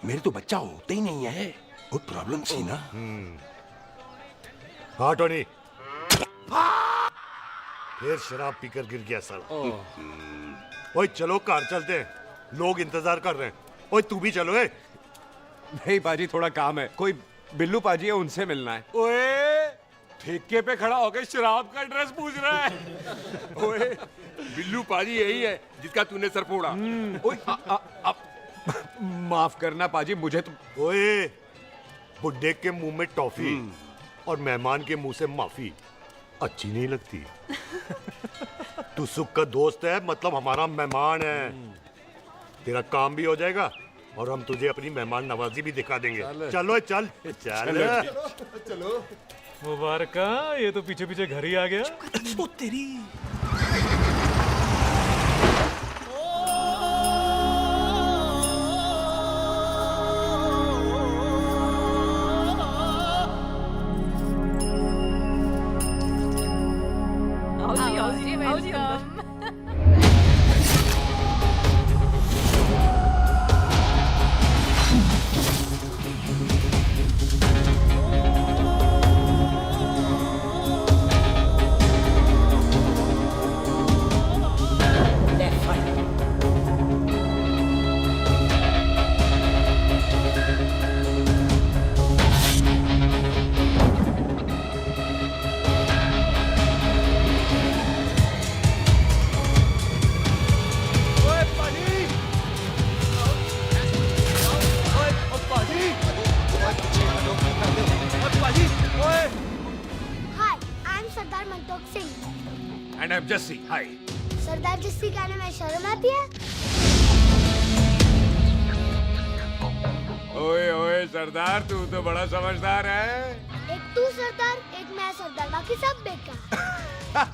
मेरे तो बच्चा होता ही नहीं है, बहुत प्रॉब्लम थी ना। हाँ टोनी, फिर शराब पीकर गिर गया साला। ओए चलो कार चलते हैं, लोग इंतजार कर रहे हैं। ओए तू भी चलो। नहीं पाजी थोड़ा काम है, कोई बिल्लू पाजी है उनसे मिलना है। ओए ठेके पे खड़ा होकर शराब का एड्रेस पूछ रहा है। ओए बिल्लू पाजी यही है जिसका तूने सर फोड़ा। ओए माफ करना पाजी, मुझे तो। ओए बुड्ढे के मुंह में टॉफी और मेहमान के मुंह से माफी अच्छी नहीं लगती। तू सुख का दोस्त है, मतलब हमारा मेहमान है। तेरा काम भी हो जाएगा और हम तुझे अपनी मेहमान नवाजी भी दिखा देंगे। चलो चल चल चलो। मुबारक, ये तो पीछे पीछे घर ही आ गया। ओ तेरी। And I am Jassi. Hi. सरदार जस्सी कहने में शर्म आती है? ओए ओए सरदार, तू तो बड़ा समझदार है। एक तू सरदार, एक मैं सरदार, बाकी सब बेकार।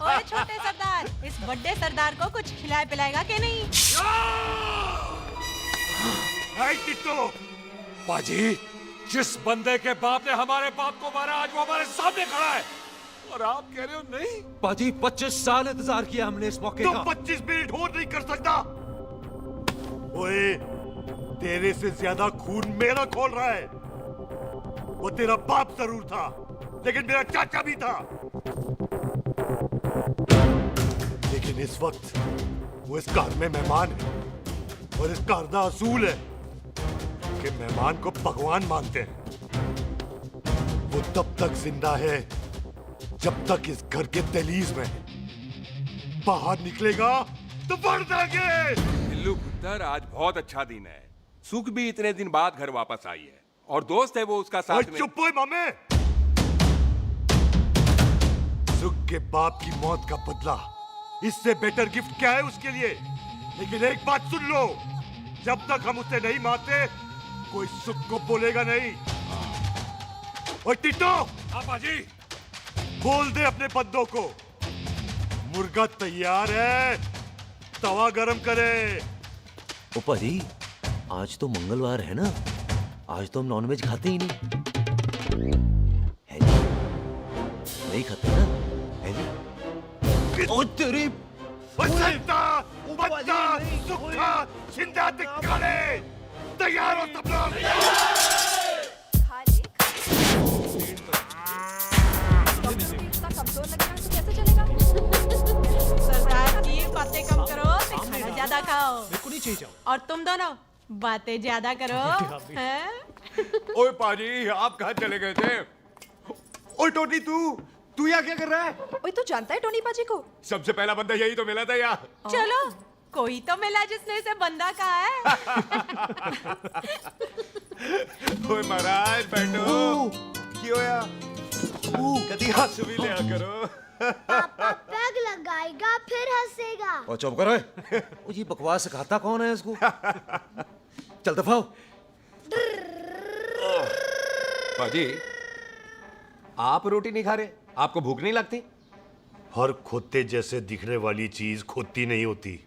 ओए छोटे सरदार, इस बड़े सरदार को कुछ खिलाए पिलाएगा कि नहीं? टिट्टो, बाजी, जिस बंदे के बाप ने हमारे बाप को मारा आज वो हमारे सामने खड़ा है और आप कह रहे हो नहीं? पाजी 25 साल इंतजार किया हमने इस मौके का। 25 मिनट और नहीं कर सकता। ओए, तेरे से ज्यादा खून मेरा खोल रहा है। वो तेरा बाप जरूर था, लेकिन मेरा चाचा भी था। लेकिन इस वक्त वो इस घर में मेहमान है और इस घर का असूल है कि मेहमान को भगवान मानते हैं। वो तब तक जिंदा है जब तक इस घर के दहलीज में है। बाहर निकलेगा तो बढ़ जाएंगे। बिल्लू पुत्र, आज बहुत अच्छा दिन है। सुख भी इतने दिन बाद घर वापस आई है और दोस्त है वो उसका साथ में। चुप हो मामे। सुख के बाप की मौत का बदला, इससे बेटर गिफ्ट क्या है उसके लिए? लेकिन एक बात सुन लो, जब तक हम उसे नहीं मारते कोई सुख को बोलेगा नहीं। और टिट्टो, बाजी, बोल दे अपने बंदों को मुर्गा तैयार है, तवा गरम करे। ओ पाजी, आज तो मंगलवार है ना, आज तो हम नॉनवेज खाते ही नहीं है जी? नहीं खाते ना, है जी? ओ तेरी बच्चा, बच्चा, सुखा, जिंदा दिखाने, तैयार हो सब लोग। कमजोर लगना तो कैसे चलेगा? सरदार जी बातें कम करो, तो खाना ज्यादा खाओ। मेरे को नहीं चाहिए। और तुम दोनों बातें ज्यादा करो, हैं? ओए पाजी, आप कहाँ चले गए थे? ओए टोनी, तू यहाँ क्या कर रहा है? ओए तू जानता है टोनी पाजी को? सबसे पहला बंदा यही तो मिला था यहाँ। चलो, कोई तो मिला जिसने इसे बंदा कहा है। ओए महाराज बैठो। क्यों होया? कभी हंस भी लिया करो। पापा पैग लगाएगा फिर हंसेगा। और चुप करो। ओ ये बकवास सिखाता कौन है इसको? चल दफाओ। पाजी, आप रोटी नहीं खा रहे? आपको भूख नहीं लगती? हर खोते जैसे दिखने वाली चीज खोती नहीं होती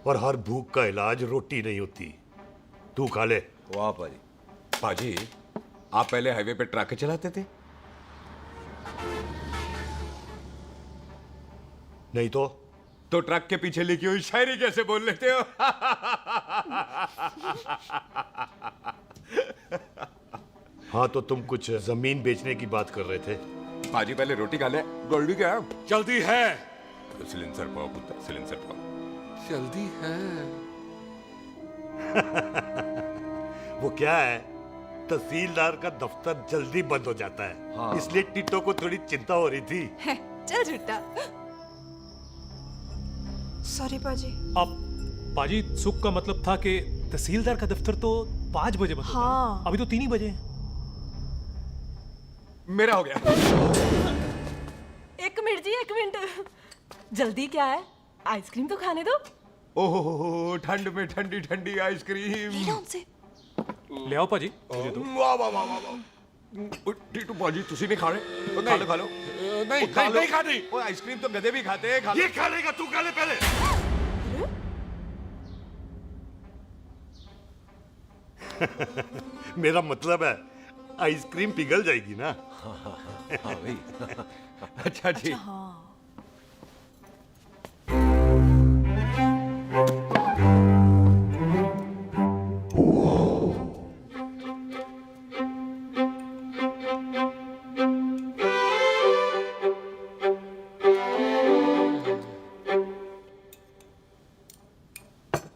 और हर भूख का इलाज रोटी नहीं होती। तू खा ले। वाह पाजी। पाजी, आप पहले हाईवे पे ट्रक चलाते थे? नहीं तो ट्रक के पीछे लिखी हुई शायरी कैसे बोल लेते हो? हाँ, तो तुम कुछ जमीन बेचने की बात कर रहे थे। पाजी पहले रोटी खा ले। जल्दी क्या? जल्दी है। सिलेंसर पाओ पुत्र, सिलेंसर पाओ। जल्दी है। वो क्या है, तहसीलदार का दफ्तर जल्दी बंद हो जाता है। हाँ। इसलिए टिट्टो को थोड़ी चिंता हो रही थी। चल झूठा। सॉरी पाजी। अब पाजी, सुख का मतलब था कि तहसीलदार का दफ्तर तो 5 बजे बंद होता है। हाँ। अभी तो 3 ही बजे। मेरा हो गया। एक मिनट जी, एक मिनट। जल्दी क्या है? आइसक्रीम तो खाने दो। ओहो, ठंड में ठंडी ठंडी आइसक्रीम। ले आओ पाजी, मुझे दो। वाह वाह वाह वाह। टीटू पाजी, तुसी नहीं खा रहे? खा लो खा लो। नहीं खाती। वो आइसक्रीम तो गधे भी खाते हैं। खा लो। ये खा लेगा, तू खा ले पहले। मेरा मतलब है आइसक्रीम पिघल जाएगी ना। हाँ भाई। अच्छा जी।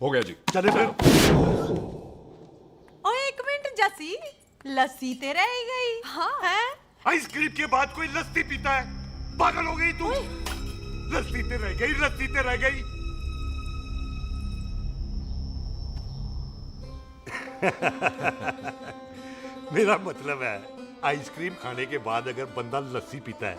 हो गया जी। चले फिर। ओ एक मिनट जसी, लस्सी ते रह गई। हाँ है? आइसक्रीम के बाद कोई लस्सी पीता है? पागल हो गई तू? लस्सी ते रह गई, लस्सी ते रह गई। मेरा मतलब है आइसक्रीम खाने के बाद अगर बंदा लस्सी पीता है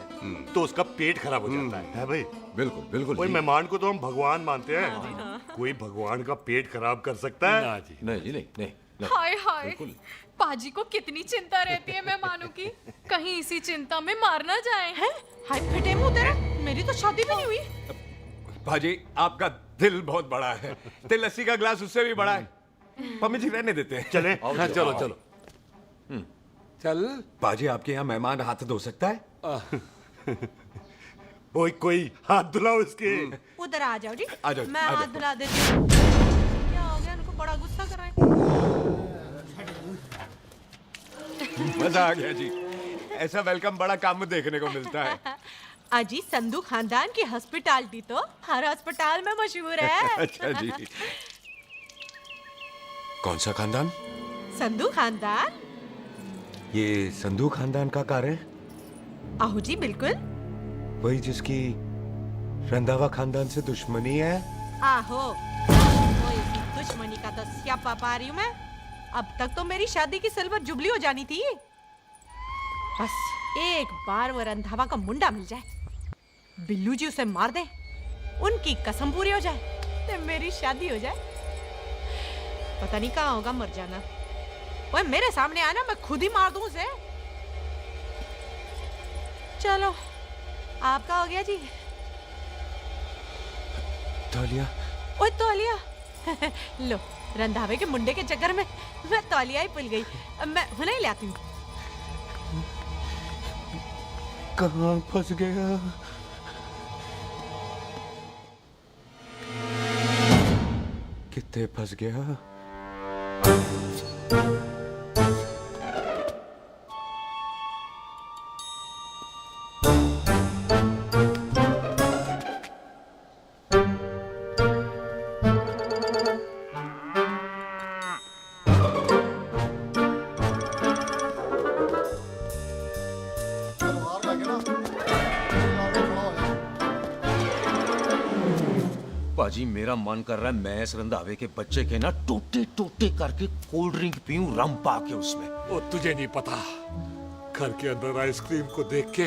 तो उसका पेट खराब हो जाता है भाई? बिल्कुल बिल्कुल कोई जी। मेहमान को तो हम भगवान मानते हैं, कोई भगवान का पेट खराब कर सकता है? ना जी। नहीं जी, नहीं नहीं, नहीं। हाय हाय, पाजी को कितनी चिंता रहती है मेहमानों की, कहीं इसी चिंता में मार ना जाए। हैं? हाय फिटे मुंह तेरा, मेरी तो शादी भी नहीं हुई। भाजी आपका दिल बहुत बड़ा है, ते लस्सी का ग्लास उससे भी बड़ा है। मम्मी जी रहने देते हैं। चले हाँ, चलो चलो चल। बाजी आपके यहाँ मेहमान हाथ धो सकता है? कोई हाथ धुलाओ इसके। उधर आ जाओ जी, आ जाओ, मैं आ जाओ। हाथ धुला देती हूँ। क्या हो गया, इनको बड़ा गुस्सा कर रहे हैं। मजा आ गया जी, ऐसा वेलकम बड़ा काम में देखने को मिलता है। अजी संधू खानदान की हॉस्पिटैलिटी तो हर अस्पताल में मशहूर है। अच्छा जी। कौन सा खानदान? संधू खानदान। ये संधू खानदान का कार है? आहो जी बिल्कुल। वही जिसकी रंधावा खानदान से दुश्मनी है? आहो, वो इसी दुश्मनी का तो स्यापा पा रही हूँ मैं। अब तक तो मेरी शादी की सिल्वर जुबली हो जानी थी। बस एक बार वो रंधावा का मुंडा मिल जाए, बिल्लू जी उसे मार दे, उनकी कसम पूरी हो जाए, तो मेरी शादी हो जाए। पता नहीं कहाँ होगा मर जाना। वो मेरे सामने आना, मैं खुद ही मार दूं उसे। चलो आपका हो गया जी। तौलिया। ओए तौलिया। लो, रंधावे के मुंडे के चक्कर में मैं तौलिया ही भूल गई। मैं हुने ही लाती हूँ। कहाँ फंस गया? कितने फंस गया? पाजी मेरा मन कर रहा है मैं इस रंधावे के बच्चे के ना टोटे टोटे करके कोल्ड ड्रिंक पीऊं, रम पा के उसमें। वो तुझे नहीं पता, घर के अंदर आइसक्रीम को देख के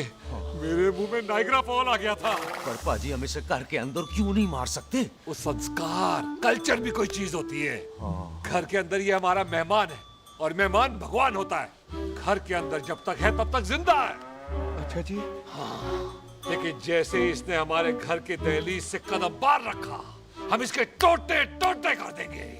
मेरे मुंह में नाइग्रा फॉल आ गया था। पर पाजी हम इसे घर के अंदर क्यों नहीं मार सकते? वो संस्कार कल्चर भी कोई चीज होती है। घर के अंदर ये हमारा मेहमान है और मेहमान भगवान होता है। घर के अंदर जब तक है तब तक जिंदा है। अच्छा जी। हाँ, लेकिन जैसे ही इसने हमारे घर के दहलीज से कदम बाहर रखा, हम इसके टोटे टोटे कर देंगे।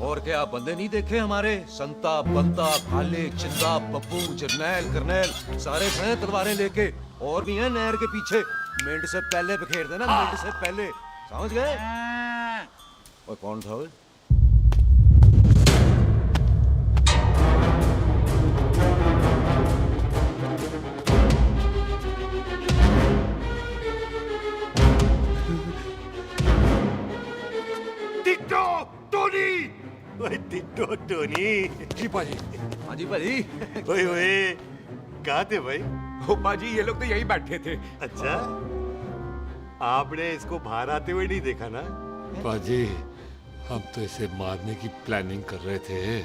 और क्या बंदे नहीं देखे हमारे? संता बंता भाले चिंदा बब्बू जरनैल करनैल सारे खड़े हैं तलवारें लेके, और भी हैं नहर के पीछे। मिनट से पहले बिखेर देना, मिनट से पहले, समझ गए? और कौन था वो? टिट्टो टोनी, ओए टिट्टो टोनी। जी पाजी। हाँ जी पाजी। ओए ओए, कहाँ थे भाई? ओ पाजी ये लोग तो यही बैठे थे। अच्छा, आपने इसको बाहर आते हुए नहीं देखा ना? पाजी, हम तो इसे मारने की प्लानिंग कर रहे थे।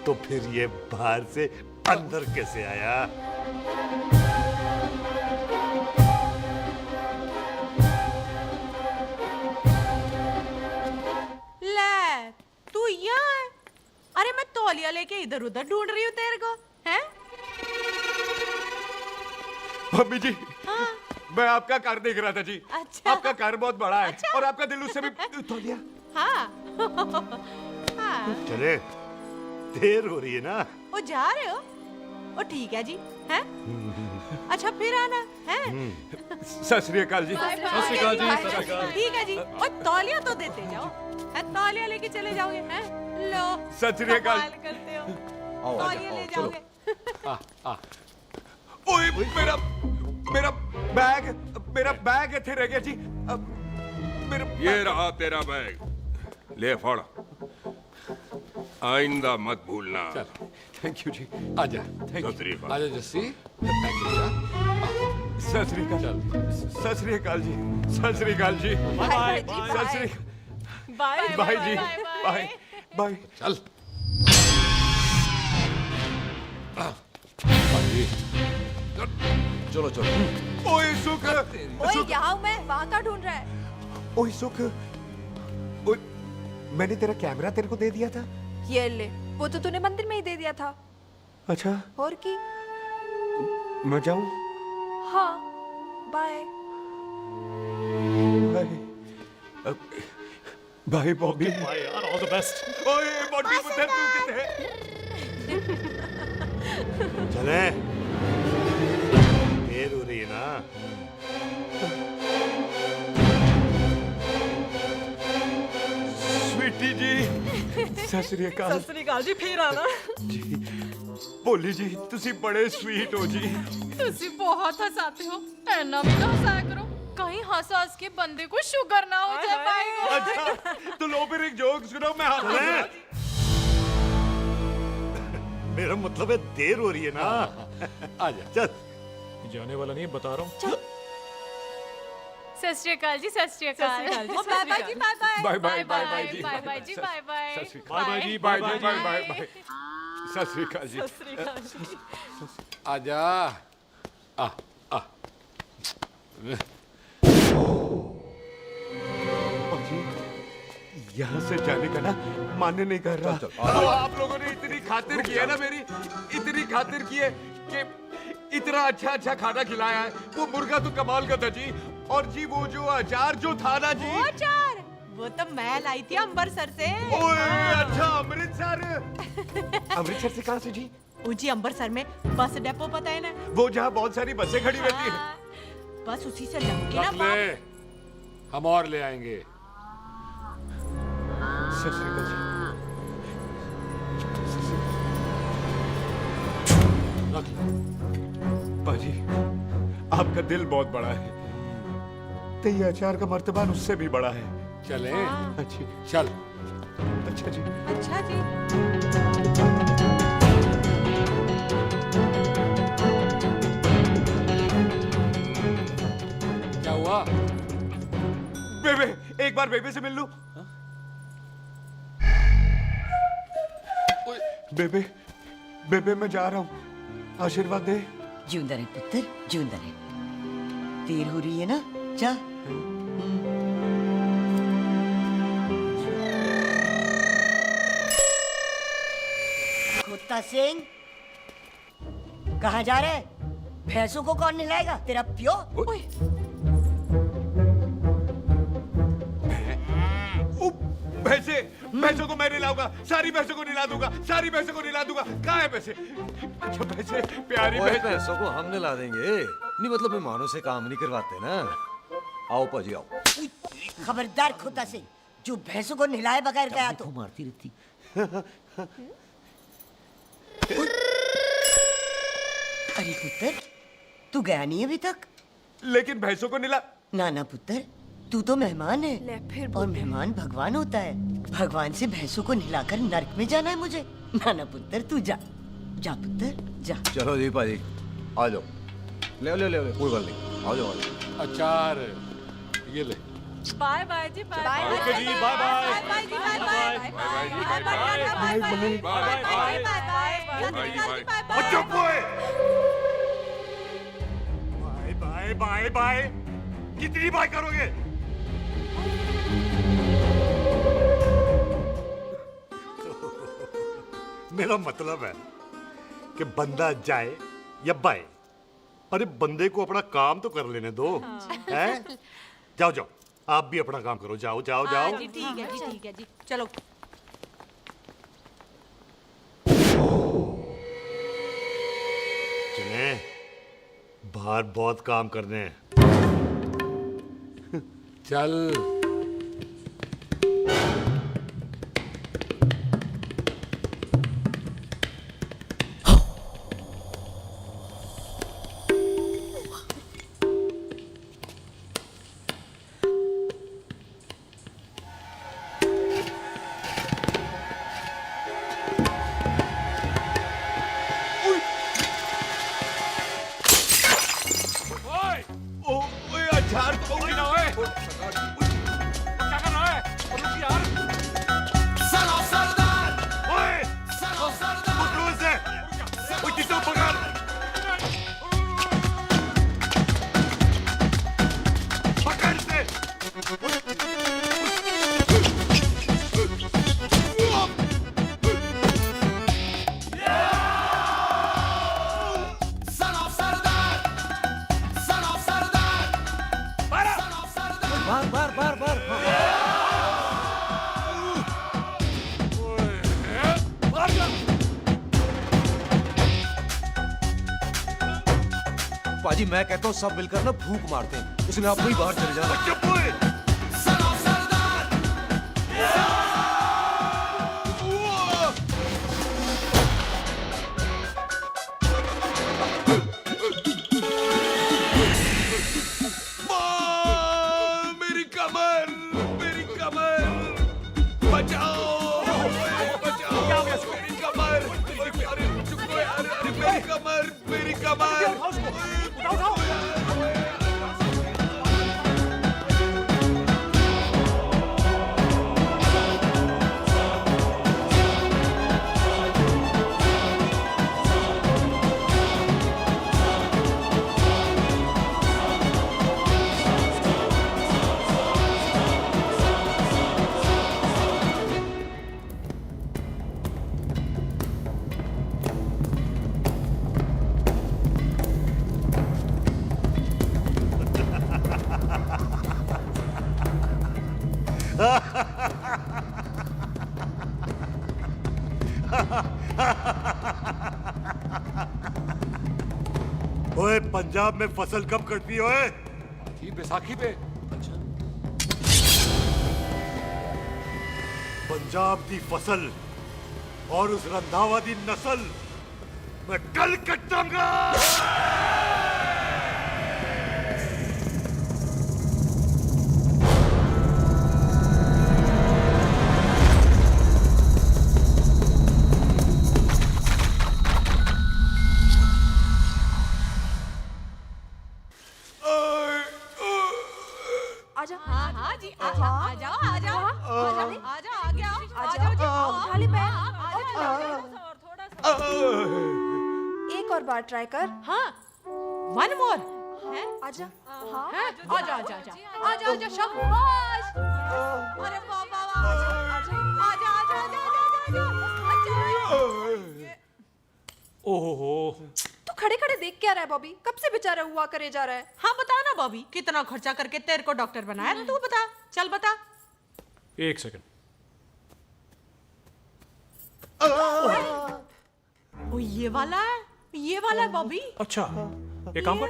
तो फिर ये बाहर से अंदर कैसे आया? ले, तू यहाँ है? अरे मैं तौलिया लेके इधर उधर ढूंढ रही हूँ तेरे को, हैं? मम्मी जी, हाँ? मैं आपका कार देख रहा था जी। अच्छा। आपका कार बहुत बड़ा है। अच्छा। और आपका दिल उससे भी तौलिया। हाँ। हाँ। चले, देर हो रही है ना? ओ जा रहे हो? ओ ठीक है जी, हैं? अच्छा फिर आना, हैं? सत श्री अकाल जी। सत श्री अकाल जी, सत श्री अकाल। ठीक है जी। और तौलिया तो देते जाओ, है? तौलिया लेके चले जाओगे, हैं? लो। सत श्री अकाल। कमाल करते हो। तौलिया ले चलो। जाओगे। ओए मेरा बैग इथे रह गया जी। मेरा ये रहा तेरा बैग, ले फड़। आइंदा मत भूलना। थैंक यू जी। आजा। सत श्री अकाल। आजा जस्सी। सत श्री अकाल। सत श्री अकाल जी। सत श्री अकाल जी। बाय सत श्री बाय बाय जी। Bye bye. चल। चलो चलो। ओए सुख, ओए यहाँ हूँ मैं, वहाँ का ढूंढ रहा है? ओए सुख, ओए, मैंने तेरा कैमरा तेरे को दे दिया था। ये ले, वो तो तूने मंदिर में ही दे दिया था। अच्छा, और की? मैं जाऊं? हाँ, बाय। बाय बॉबी। बाय यार, ऑल द बेस्ट। ओए बॉबी पुत्र तू किधर है? चले, देर हो रही है ना। स्वीटी जी, सत श्री अकाल। सत श्री अकाल जी, फिर आना। जी, भोली जी, तुसी बड़े स्वीट हो जी। तुसी बहुत हंसाते हो, ऐना भी ना हंसाया करो, कहीं हंस हंस के बंदे को शुगर ना हो जाए भाई को। अच्छा, तो लो फिर एक जोक सुनो, मैं हंसूंगा। मेरा मतलब है देर हो रही है ना। आजा। चल। जाने वाला नहीं, बता रहा हूँ। सत श्री अकाल जी, सत श्री अकाल। सत श्री अकाल जी, ओ, बाय बाय जी, bye bye. Bye bye bye जी। बाय बाय जी, बाय बाय। सत श्री बाय बाय जी, बाय बाय जी, बाय बाय बाय। सत श्री अकाल जी। सत श्री अकाल जी। आजा। यहाँ से जाने का ना मान्य नहीं कर रहा। तो आप लोगों ने इतनी खातिर की है ना मेरी, इतनी खातिर की है कि इतना अच्छा अच्छा खाना खिलाया है। वो मुर्गा तो कमाल का था जी, और जी वो जो अचार जो था ना जी। वो अचार, वो तो मैं लाई थी अमृतसर से। ओए अच्छा, अमृतसर। अमृतसर से कहाँ से जी? जी अमृतसर में बस डिपो पता है ना, वो जहाँ बहुत सारी बसें खड़ी रहती है। बस उसी से लग के ना रख ले, हम और ले आएंगे। सत श्री अकाल जी। पाजी, आपका दिल बहुत बड़ा है, तो ये अचार का मर्तबान उससे भी बड़ा है। चले? अच्छी। चल। अच्छा जी। अच्छा जी। क्या हुआ? बेबे, एक बार बेबे से मिल लूं? बेबे, बेबे मैं जा रहा हूँ, आशीर्वाद दे। जिंदा रहे पुत्र, जिंदा रहे। देर हो रही है ना, जा। कुत्ता सिंह, कहाँ जा रहे? भैंसों को कौन नहलाएगा? तेरा प्यो? भैंसों को मैं नहलाऊंगा, सारी भैंसों को नहला दूंगा, सारी भैंसों को नहला दूंगा। कहाँ है पैसे? अच्छा भैंसे, प्यारी पैसों को हम नहला देंगे। नहीं मतलब मेहमानों से काम नहीं करवाते ना। आओ पाजी आओ। खबरदार कुत्ता सिंह, जो भैंसों को नहलाए बगैर गया तो मारती रहती। अरे पुत्र, तू गया नहीं अभी तक? लेकिन भैंसों को नहला। ना ना पुत्र, तू तो मेहमान है। ले फिर और मेहमान भगवान होता है। भगवान से भैंसों को नहलाकर नरक में जाना है मुझे। ना ना पुत्र, तू जा, जा पुत्र, जा। चलो जी पाजी, आ जाओ। ले ले ले ले, कोई बात नहीं, आ जाओ आ जाओ। अचार, ये ले। बाय बाय जी, बाय बाय। ओके जी, बाय बाय। बाय बाय जी, बाय बाय। बाय बाय जी, बाय बाय। Bye bye. चुप हुए। Bye bye bye. कितनी बाय करोगे? मेरा मतलब है कि बंदा जाए या बाय, अरे बंदे को अपना काम तो कर लेने दो। हैं? जाओ जाओ, आप भी अपना काम करो। जाओ जाओ जाओ। जी ठीक है जी, ठीक है जी, चलो। चले, बाहर बहुत काम करने हैं। चल। ओए, अचार तो गिना है। पाजी मैं कहता हूँ सब मिलकर ना भूख मारते हैं, उसने आप ही बाहर चले जाना। चुप हुए। मेरी कमर, मेरी कमर, बचाओ, बचाओ, मेरी कमर, अरे चुप हो यार, अरे मेरी कमर, मेरी कमर। ओए पंजाब में फसल कब कटती है ओए? ये बैसाखी पे। पंजाब की फसल और उस रंधावा दी नस्ल मैं कल कटांगा। आजा। हाँ हाँ जी, आ जाओ आ जाओ आ जाओ आ जाओ आगे आओ आ जाओ जी, उठा ली पैर। एक और बार ट्राई कर। हाँ, वन मोर। है आजा। हाँ आजा आजा आजा आजा आजा शाबाश। अरे वाह वाह वाह, आजा आजा आजा आजा आजा। ओहो, तू खड़े खड़े देख क्या रहा है बॉबी? कब से बेचारा हुआ करे जा रहा है? हाँ बता ना बॉबी, कितना खर्चा करके तेरे को डॉक्टर बनाया ना, तू बता, चल बता। एक सेकंड। ओ ये वाला है बॉबी। अच्छा, एक काम कर,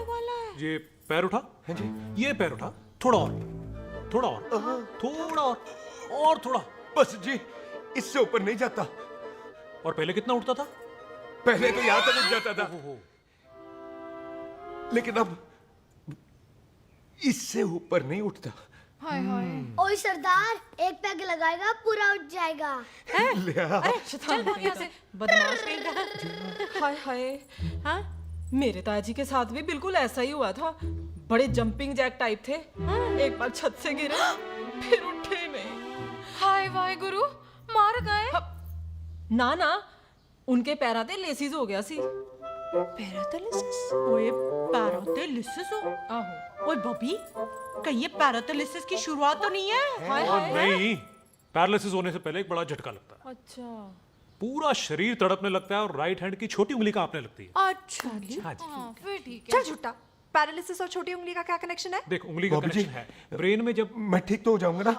ये पैर उठा। हाँ जी, ये पैर उठा, थोड़ा और, थोड़ा और, थोड़ा और थोड़ा। बस जी, इससे ऊपर नहीं जाता। और पहले कितना उठता था? पहले तो यहां तक उठ जाता था, लेकिन अब इससे ऊपर नहीं उठता। हाय हाय। ओए सरदार, एक पैग लगाएगा पूरा उठ जाएगा। चल यहाँ से, बदमाश कहीं का। हाय हाय। हाँ, मेरे ताजी के साथ भी बिल्कुल ऐसा ही हुआ था। बड़े जंपिंग जैक टाइप थे। एक बार छत से गिरे, फिर उठे नहीं। हाय वाहे गुरु, मार गए? ना ना, उनके पैराते लेसिस हो गया सी। पैरालिसिस? ओए पैरालिसिस हो? आहो। ओए बॉबी, कहीं ये पैरालिसिस की शुरुआत तो नहीं है? हाय हाय। नहीं, पैरालिसिस होने से पहले एक बड़ा झटका लगता है। अच्छा। पूरा शरीर तड़पने लगता है और राइट हैंड की छोटी उंगली कांपने लगती है। अच्छा हाँ जी। फिर ठीक है। चल झूठा, पैरालिसिस और छोटी उंगली का क्या कनेक्शन है? देख, उंगली का कनेक्शन है ब्रेन में। जब मैं ठीक तो हो जाऊंगा ना?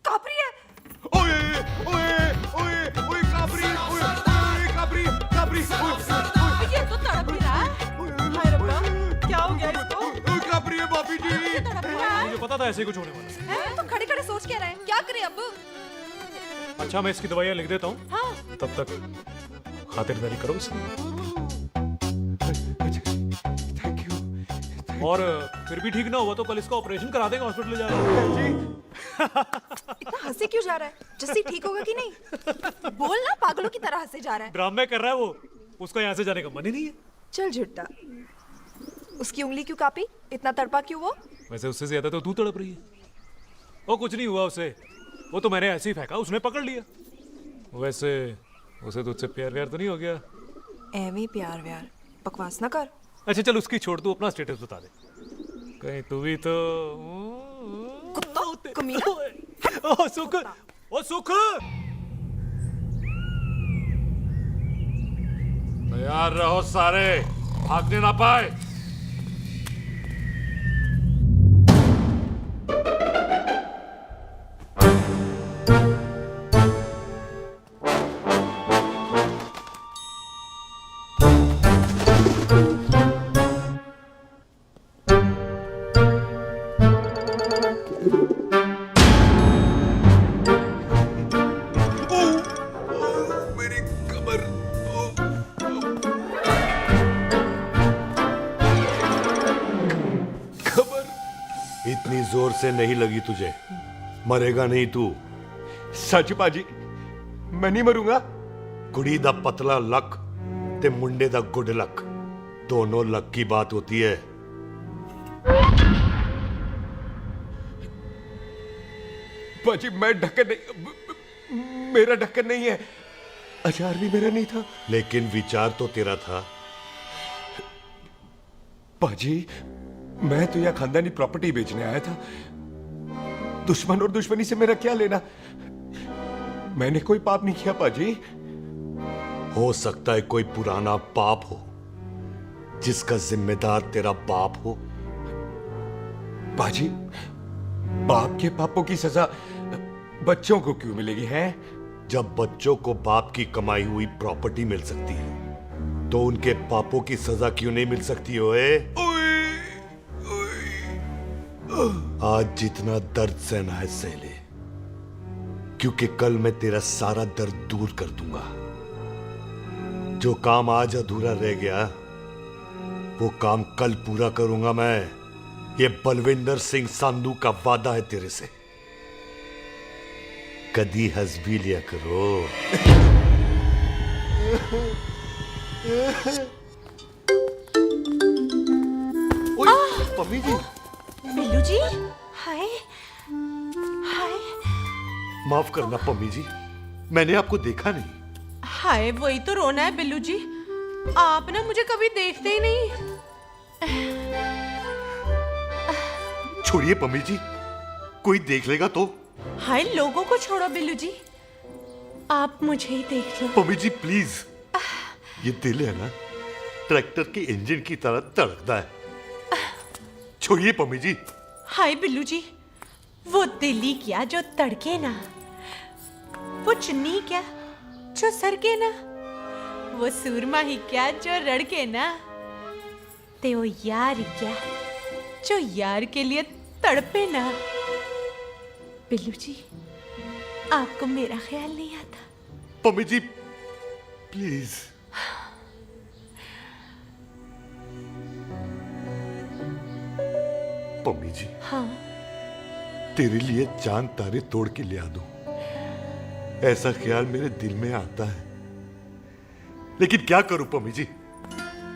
कापरी है। ओए ओए ओए ओए काबरी, ओए ओए काबरी काबरी, ये तो तड़प ही रहा है। हाय रब्बा, क्या हो गया इसको? ओए काबरी है भाभी जी। मुझे पता था ऐसे कुछ होने वाला है। तो खड़े खड़े सोच क्या रहे हैं? क्या करें अब? अच्छा, मैं इसकी दवाइयाँ लिख देता हूँ। हाँ। तब तक खातिरदारी करो इसकी। और फिर भी ठीक ना हुआ तो कल इसका ऑपरेशन करा देंगे, हॉस्पिटल ले जाएगा। इतना हंसे क्यों जा रहा है? जस्सी ठीक होगा कि नहीं? बोल ना, पागलों की तरह हंसे जा रहा है। ड्रामे कर रहा है वो, उसका यहाँ से जाने का मन ही नहीं है। चल झुट्टा, उसकी उंगली क्यों कापी? इतना तड़पा क्यों वो? वैसे उससे ज्यादा तो तू तड़प रही है। वो कुछ नहीं हुआ उसे, वो तो मैंने ऐसे ही फेंका, उसने पकड़ लिया। वैसे उसे तुझसे प्यार व्यार तो नहीं हो गया? एਵੇਂ प्यार व्यार बकवास ना कर। अच्छा चल, उसकी छोड़, तू अपना स्टेटस बता दे। कहीं तू भी तो कुत्ता कमीना। ओ सुख, ओ सुख, तैयार रहो सारे, भागने ना पाए। जोर से नहीं लगी तुझे, मरेगा नहीं तू। सच पाजी, मैं नहीं मरूंगा। कुड़ी दा पतला लक ते मुंडे दा गुड लक, दोनों लक की बात होती है। पाजी मैं ढक्कन नहीं, मेरा ढक्कन नहीं है, अचार भी मेरा नहीं था। लेकिन विचार तो तेरा था। पाजी मैं तो यह खानदानी प्रॉपर्टी बेचने आया था, दुश्मन और दुश्मनी से मेरा क्या लेना। मैंने कोई पाप नहीं किया पाजी। हो सकता है कोई पुराना पाप हो जिसका जिम्मेदार तेरा बाप हो। पाजी बाप के पापों की सजा बच्चों को क्यों मिलेगी है? जब बच्चों को बाप की कमाई हुई प्रॉपर्टी मिल सकती है तो उनके पापों की सजा क्यों नहीं मिल सकती? ओए आज जितना दर्द सहना है सह ले, क्योंकि कल मैं तेरा सारा दर्द दूर कर दूंगा। जो काम आज अधूरा रह गया वो काम कल पूरा करूंगा मैं। ये बलविंदर सिंह संधू का वादा है तेरे से। कदी हंस भी लिया करो। पम्मी जी। बिल्लू जी, हाय हाय। माफ करना पम्मी जी, मैंने आपको देखा नहीं। हाय वही तो रोना है बिल्लू जी, आप ना मुझे कभी देखते ही नहीं। छोड़िए पम्मी जी, कोई देख लेगा तो। हाय लोगों को छोड़ो बिल्लू जी, आप मुझे ही देख लो। पम्मी जी प्लीज, ये दिल है ना ट्रैक्टर के इंजन की तरह धड़कता है। छोड़िए पम्मी जी। हाय बिल्लू जी, वो दिल ही क्या जो तड़के ना, वो चुन्नी क्या जो सरके ना, वो सूरमा ही क्या जो रड़के ना, ते वो यार ही क्या जो यार के लिए तड़पे ना। बिल्लू जी आपको मेरा ख्याल नहीं आता? पम्मी जी प्लीज। पम्मी जी, हाँ तेरे लिए चांद तारे तोड़ के ले आ दूं, ऐसा ख्याल मेरे दिल में आता है। लेकिन क्या करूं पम्मी जी,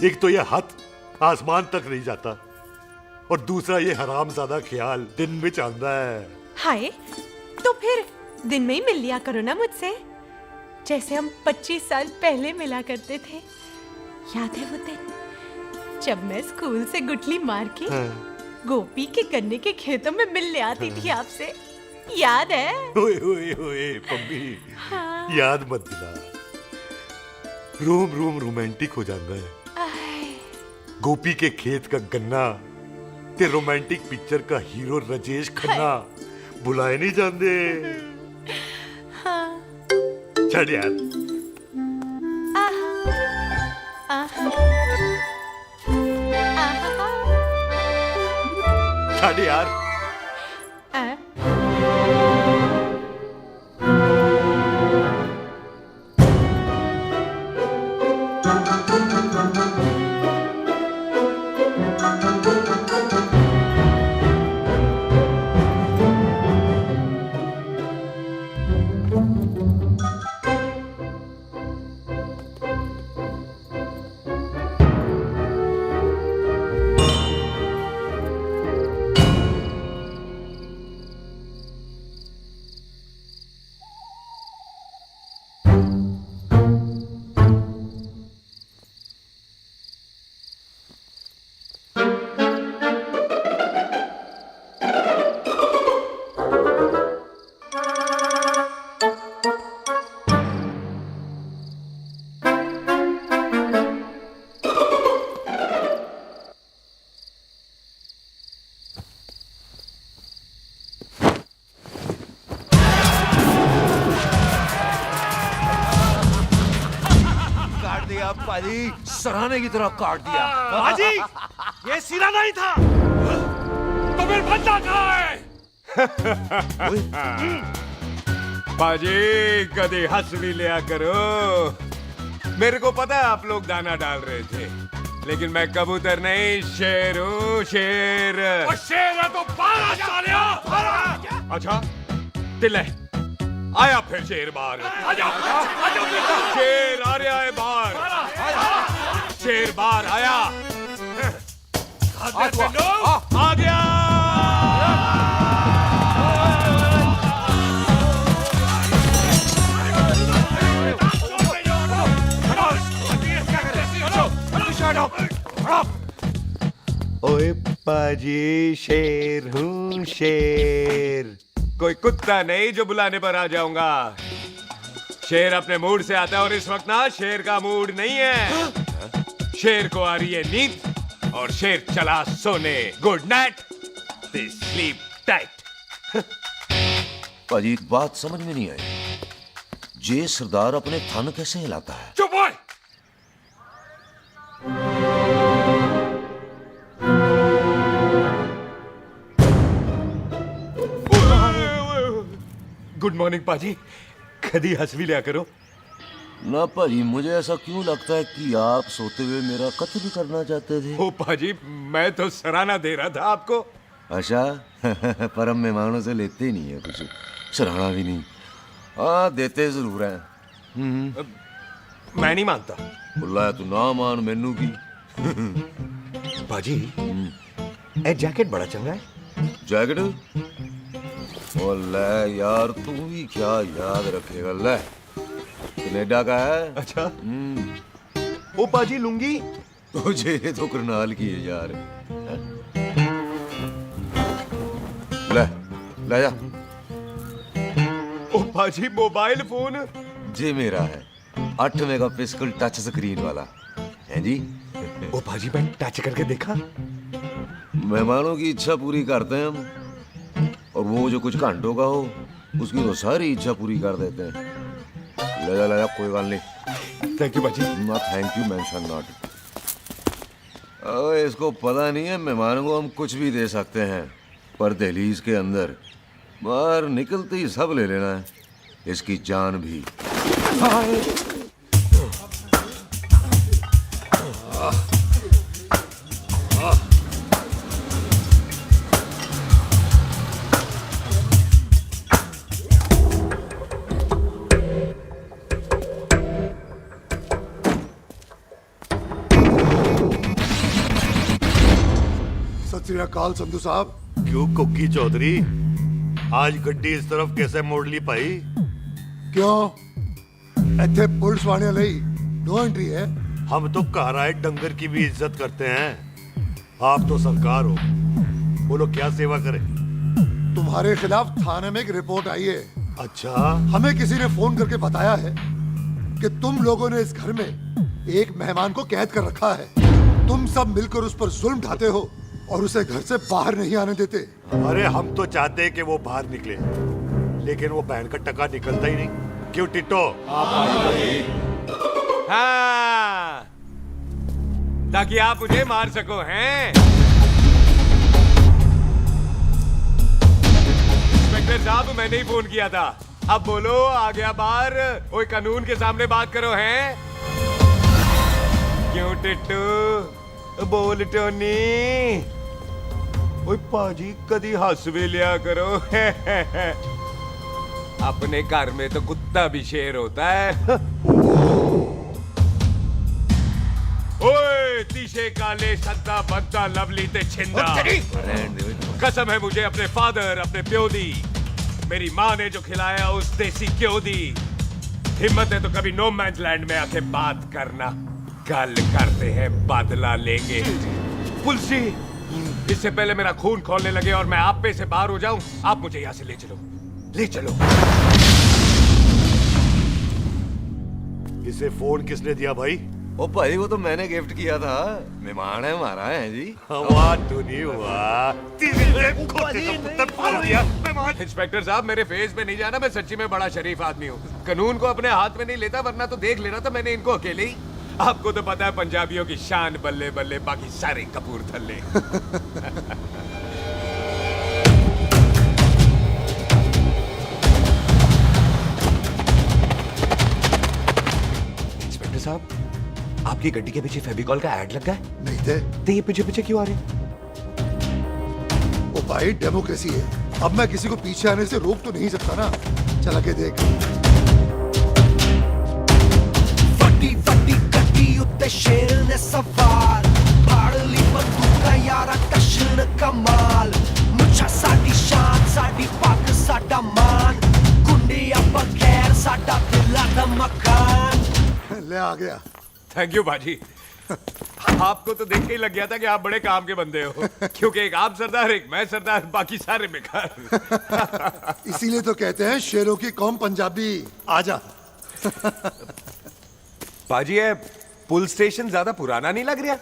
एक तो यह हाथ आसमान तक नहीं जाता और दूसरा ये हरामजादा ख्याल दिन में चांदा है। हाय तो फिर दिन में ही मिल लिया करो ना मुझसे, जैसे हम 25 साल पहले मिला करते थे। याद है वो दिन जब मैं स्कूल से गुठली मार के गोपी के गन्ने के खेतों में मिलने आती थी आपसे, याद है? ओए ओए ओए पम्मी, हाँ। याद मत दिला, रोम रोम रोमांटिक हो जाता है। गोपी के खेत का गन्ना ते रोमांटिक पिक्चर का हीरो राजेश खन्ना बुलाए नहीं जाते। हाँ। छड़ यार। छड़ यार। पाजी सराहने की तरह काट दिया। पाजी ये सिरा नहीं था तो फिर बंदा कहाँ है? पाजी कभी हंस भी लिया करो। मेरे को पता है आप लोग दाना डाल रहे थे, लेकिन मैं कबूतर नहीं, शेर हूँ, शेर। और शेर है तो बाहर आ सालिया, बाहर आ। अच्छा दिल है, आया फिर शेर बाहर। आजा, आजा, शेर आ रहा है बाहर, शेर बाहर आया, आ गया। ओए पाजी, शेर हूँ, शेर। कोई कुत्ता नहीं जो बुलाने पर आ जाऊंगा। शेर अपने मूड से आता है और इस वक्त ना शेर का मूड नहीं है। शेर को आ रही है नींद और शेर चला सोने। Good night, they sleep tight. पाजी एक बात समझ में नहीं आई, जे सरदार अपने थन कैसे हिलाता है? चुप हो। गुड मॉर्निंग पाजी, कभी हंस भी लिया करो। ना पाजी, मुझे ऐसा क्यों लगता है कि आप सोते हुए मेरा कत्ल भी करना चाहते थे? ओ पाजी, मैं तो सराहना दे रहा था आपको। अच्छा पर हम मेहमानों से लेते ही नहीं है कुछ, सराहना भी नहीं। हाँ देते जरूर हैं। मैं नहीं मानता। बुलाया तू ना मान, मैनू की। पाजी ए जैकेट बड़ा चंगा है। जैकेट? ओ ले यार, तू भी क्या याद रखेगा। ले कनेडा का है। अच्छा। ओ पाजी लुंगी तुझे तो करनाल की है यार। ले ले जा। ओ पाजी मोबाइल फोन जी मेरा है, 8 मेगापिक्सल टच स्क्रीन वाला है जी। ओ पाजी मैं टच करके देखा। मेहमानों की इच्छा पूरी करते हैं हम, और वो जो कुछ घंटों का हो उसकी तो सारी इच्छा पूरी कर देते हैं। ले जा कोई बात नहीं। थैंक यू बाजी। ना थैंक यू मेंशन नॉट। इसको पता नहीं है मेहमानों को हम कुछ भी दे सकते हैं, पर दहलीज के अंदर बाहर निकलते ही सब ले लेना है, इसकी जान भी। सत श्री अकाल संधू साहब। क्यों कुक्की चौधरी, आज गड्डी इस तरफ कैसे मोड़ ली पाई? क्यों इत्थे पुलिस वाले लई नो एंट्री है? हम तो घर आए डंगर की भी इज्जत करते हैं। आप तो सरकार हो, बोलो क्या सेवा करें? तुम्हारे खिलाफ थाने में एक रिपोर्ट आई है। अच्छा? हमें किसी ने फोन करके बताया है कि तुम लोगों ने इस घर में एक मेहमान को कैद कर रखा है। तुम सब मिलकर उस पर जुल्म ढाते हो और उसे घर से बाहर नहीं आने देते। अरे हम तो चाहते हैं कि वो बाहर निकले, लेकिन वो बहन का टका निकलता ही नहीं। क्यों टिट्टो? हाँ, ताकि आप मुझे मार सको। हैं इंस्पेक्टर साहब, मैंने ही फोन किया था। अब बोलो, आ गया बाहर? ओए कानून के सामने बात करो। हैं क्यों टिट्टू? बोल टोनी। ओए पाजी कदी हंस भी लिया करो। अपने घर में तो कुत्ता भी शेर होता है। ओए तीशे काले सद्दा बद्दा लवली ते छिंदा, कसम है मुझे अपने फादर, अपने प्यो दी, मेरी माँ ने जो खिलाया उस देसी क्यों दी। हिम्मत है तो कभी नो मैंस लैंड में आके बात करना। कल करते हैं, बदला लेंगे। पुलसी, इससे पहले मेरा खून खोलने लगे और मैं आप पे से बाहर हो जाऊं, आप मुझे यहां से ले चलो, ले चलो। इसे फोन किसने दिया भाई? ओ भाई वो तो मैंने गिफ्ट किया था, मेहमान है हमारा है जी। वाह टोनी वाह, इंस्पेक्टर साहब मेरे फेस पे नहीं जाना, मैं सच्ची में बड़ा शरीफ आदमी हूँ। कानून को अपने हाथ में नहीं लेता, वरना तो देख लेना था मैंने इनको अकेले ही। आपको तो पता है पंजाबियों की शान बल्ले बल्ले, बाकी सारे कपूरथले। इंस्पेक्टर साहब आपकी गड्डी के पीछे फेविकॉल का ऐड लगा है? नहीं थे। तो ये पीछे पीछे क्यों आ रहे हैं? ओ भाई डेमोक्रेसी है, अब मैं किसी को पीछे आने से रोक तो नहीं सकता ना। चल के देख। ਵੱਡੀ ਵੱਡੀ ਗੱਡੀ ਉੱਤੇ ਸ਼ੇਰ ਨੇ ਸਵਾਰ ਫੜ ਲਈ ਬੰਦੂਕਾਂ ਯਾਰਾ ਟਸ਼ਨ ਕਮਾਲ ਮੁੱਛਾਂ ਸਾਡੀ ਸ਼ਾਨ ਸਾਡੀ ਪੱਗ ਸਾਡਾ ਮਾਨ ਗੁੰਡਿਆਂ ਬਗੈਰ ਸਾਡਾ ਦਿਲਾਂ ਦਾ ਮਕਾਨ। ले आ गया। थैंक यू बाजी। आपको तो देख के ही लग गया था कि आप बड़े काम के बंदे हो, क्योंकि एक आप सरदार, एक मैं सरदार, बाकी सारे बेकार। इसीलिए तो कहते हैं शेरों की कौम पंजाबी। आजा। बाजी ये पुल स्टेशन ज्यादा पुराना नहीं लग रहा?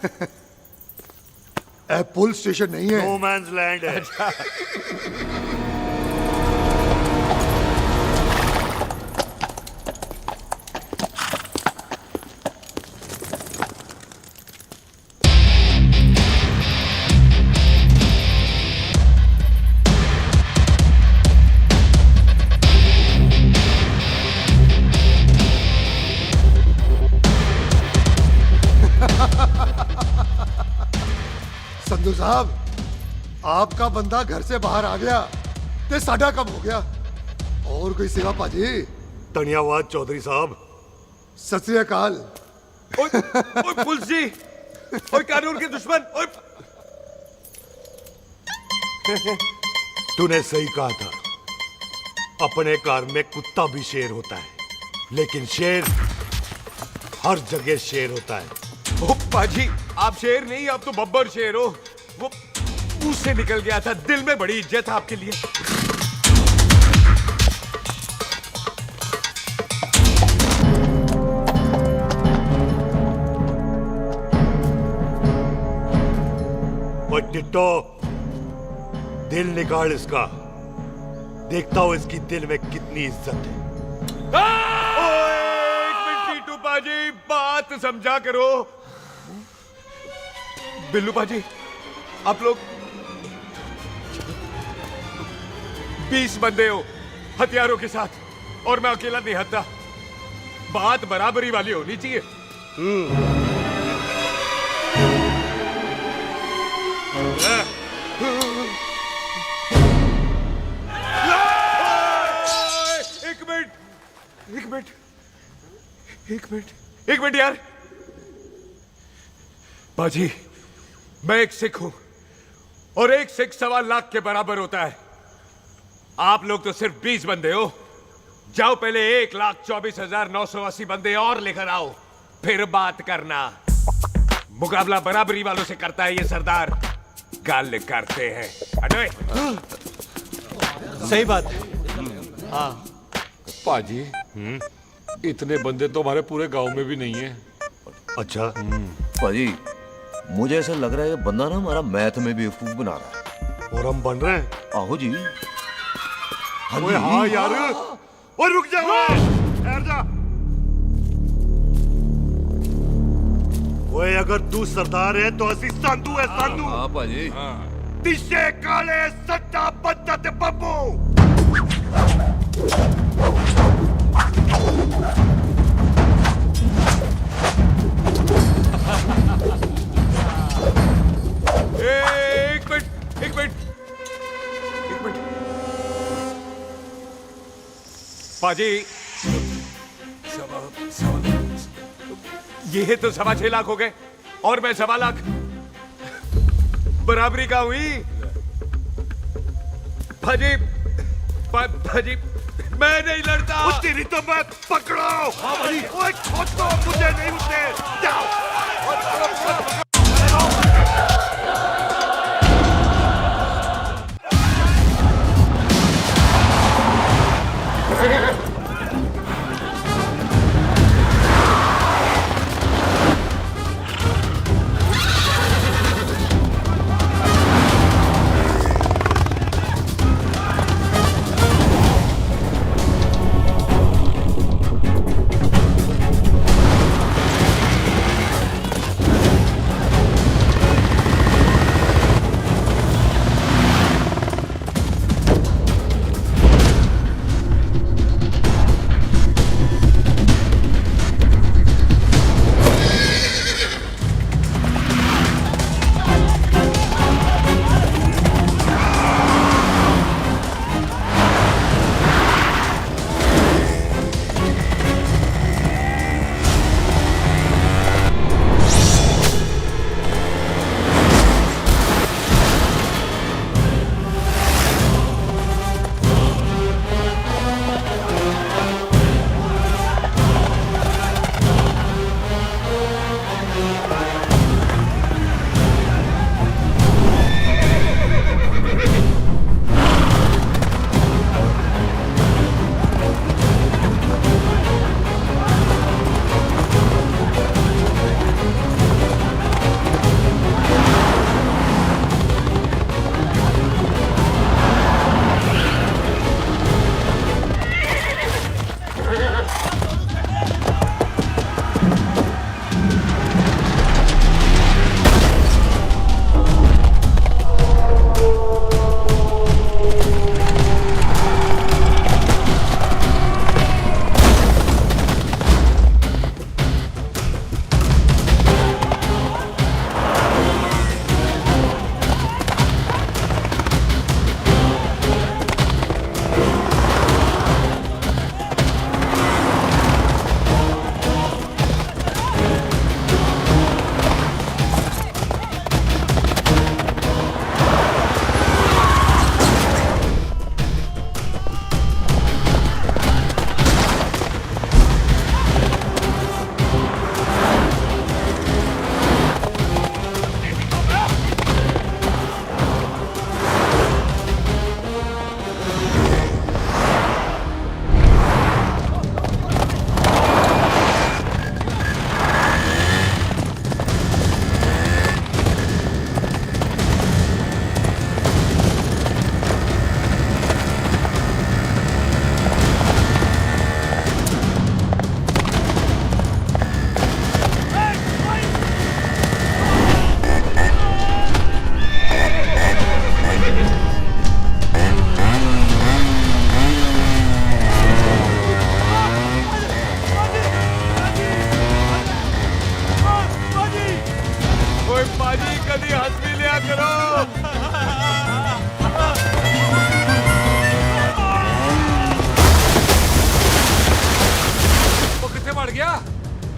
पुल स्टेशन नहीं है, नो मैंस लैंड है। संधू साहब, आपका बंदा घर से बाहर आ गया ते साडा कब हो गया? और कोई सेवा पाजी? धन्यवाद चौधरी साहब। सत श्री अकाल। ओए पुलिस जी, ओए कानून के दुश्मन, ओए। तूने सही कहा था, अपने घर में कुत्ता भी शेर होता है, लेकिन शेर हर जगह शेर होता है। ओ पाजी, आप शेर नहीं, आप तो बब्बर शेर हो। वो मुंह से निकल गया था, दिल में बड़ी इज्जत है आपके लिए। और टिट्टो, दिल निकाल इसका, देखता हूं इसकी दिल में कितनी इज्जत है। एक मिनट टीटू पाजी, बात समझा करो। बिल्लू पाजी, आप लोग 20 बंदे हो हथियारों के साथ, और मैं अकेला नहीं हटता। बात बराबरी वाली होनी चाहिए। एक मिनट यार। बाजी, मैं एक सिख हूं, और एक सिख 1.25 लाख के बराबर होता है। आप लोग तो सिर्फ 20 बंदे हो। जाओ पहले 1,24,980 बंदे और लेकर आओ, फिर बात करना। मुकाबला बराबरी वालों से करता है ये सरदार, गाल करते हैं। अरे सही बात है। हाँ पाजी, इतने बंदे तो हमारे पूरे गांव में भी नहीं है। अच्छा पाजी, मुझे ऐसा लग रहा है कि बंदा ना हमारा मैथ में बेवकूफ बना रहा है। और हम बन रहे हैं? आहो जी। ओए हाँ यार, और रुक जा, ठहर जा। ओए अगर तू सरदार है तो असी संधू है, संधू। हाँ पाजी। दिशे काले सट्टा बद्दा ते बब्बू। एक मिनट। पाजी, ये तो 6.25 लाख हो गए, और मैं 1.25 लाख। बराबरी का हुई। भाजी, मैं नहीं लड़ता। तेरी तो मैं पकड़ो। हाँ भाई। ओए छोड़ दो मुझे, नहीं उठते। जाओ।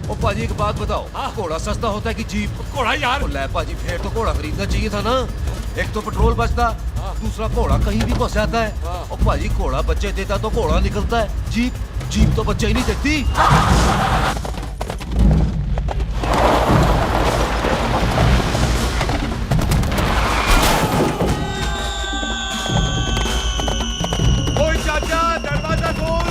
ओ पाजी एक बात बताओ, घोड़ा सस्ता होता है कि जीप? घोड़ा यार। ले पाजी, फिर तो घोड़ा खरीदना चाहिए था ना। एक तो पेट्रोल बचता, दूसरा घोड़ा कहीं भी फंस जाता है। और पाजी घोड़ा बच्चे देता तो घोड़ा निकलता है, जीप तो बच्चे ही नहीं देती। चाचा दरवाजा खोल।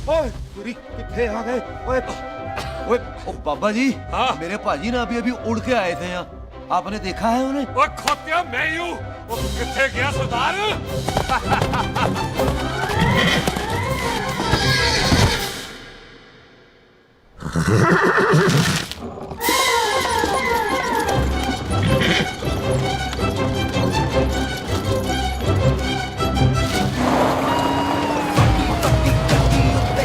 ओए कितने आ गए? ओए ओए ओ बाबा जी, मेरे पाजी ना अभी उड़ के आए थे यहाँ, आपने देखा है उन्हें? ओए खोतिया मैं ही हूँ। वो कितने गया सरदार?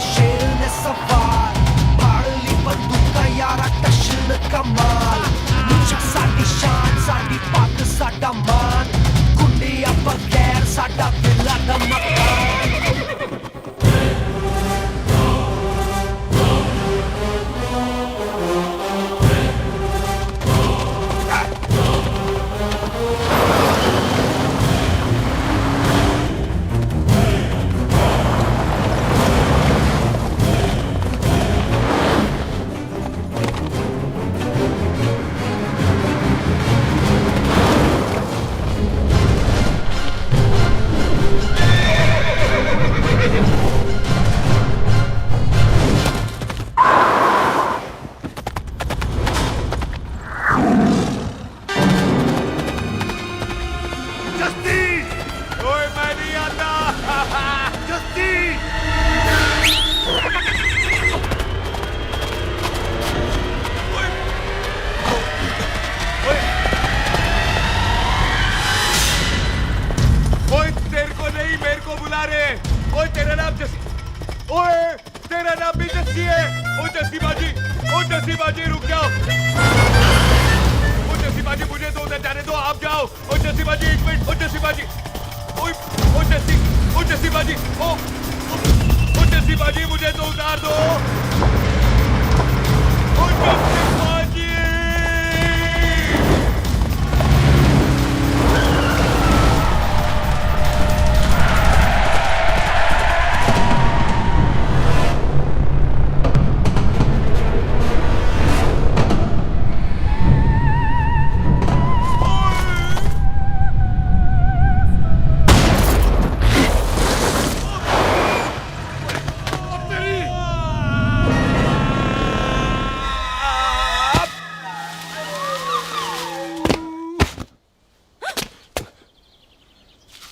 शेर ने सवार फाड़ली बंदूका यारा टशन कमाल मुझा साडी शान साडी पग साडा मान गुंडिया बगैर साडा दिला दा मकान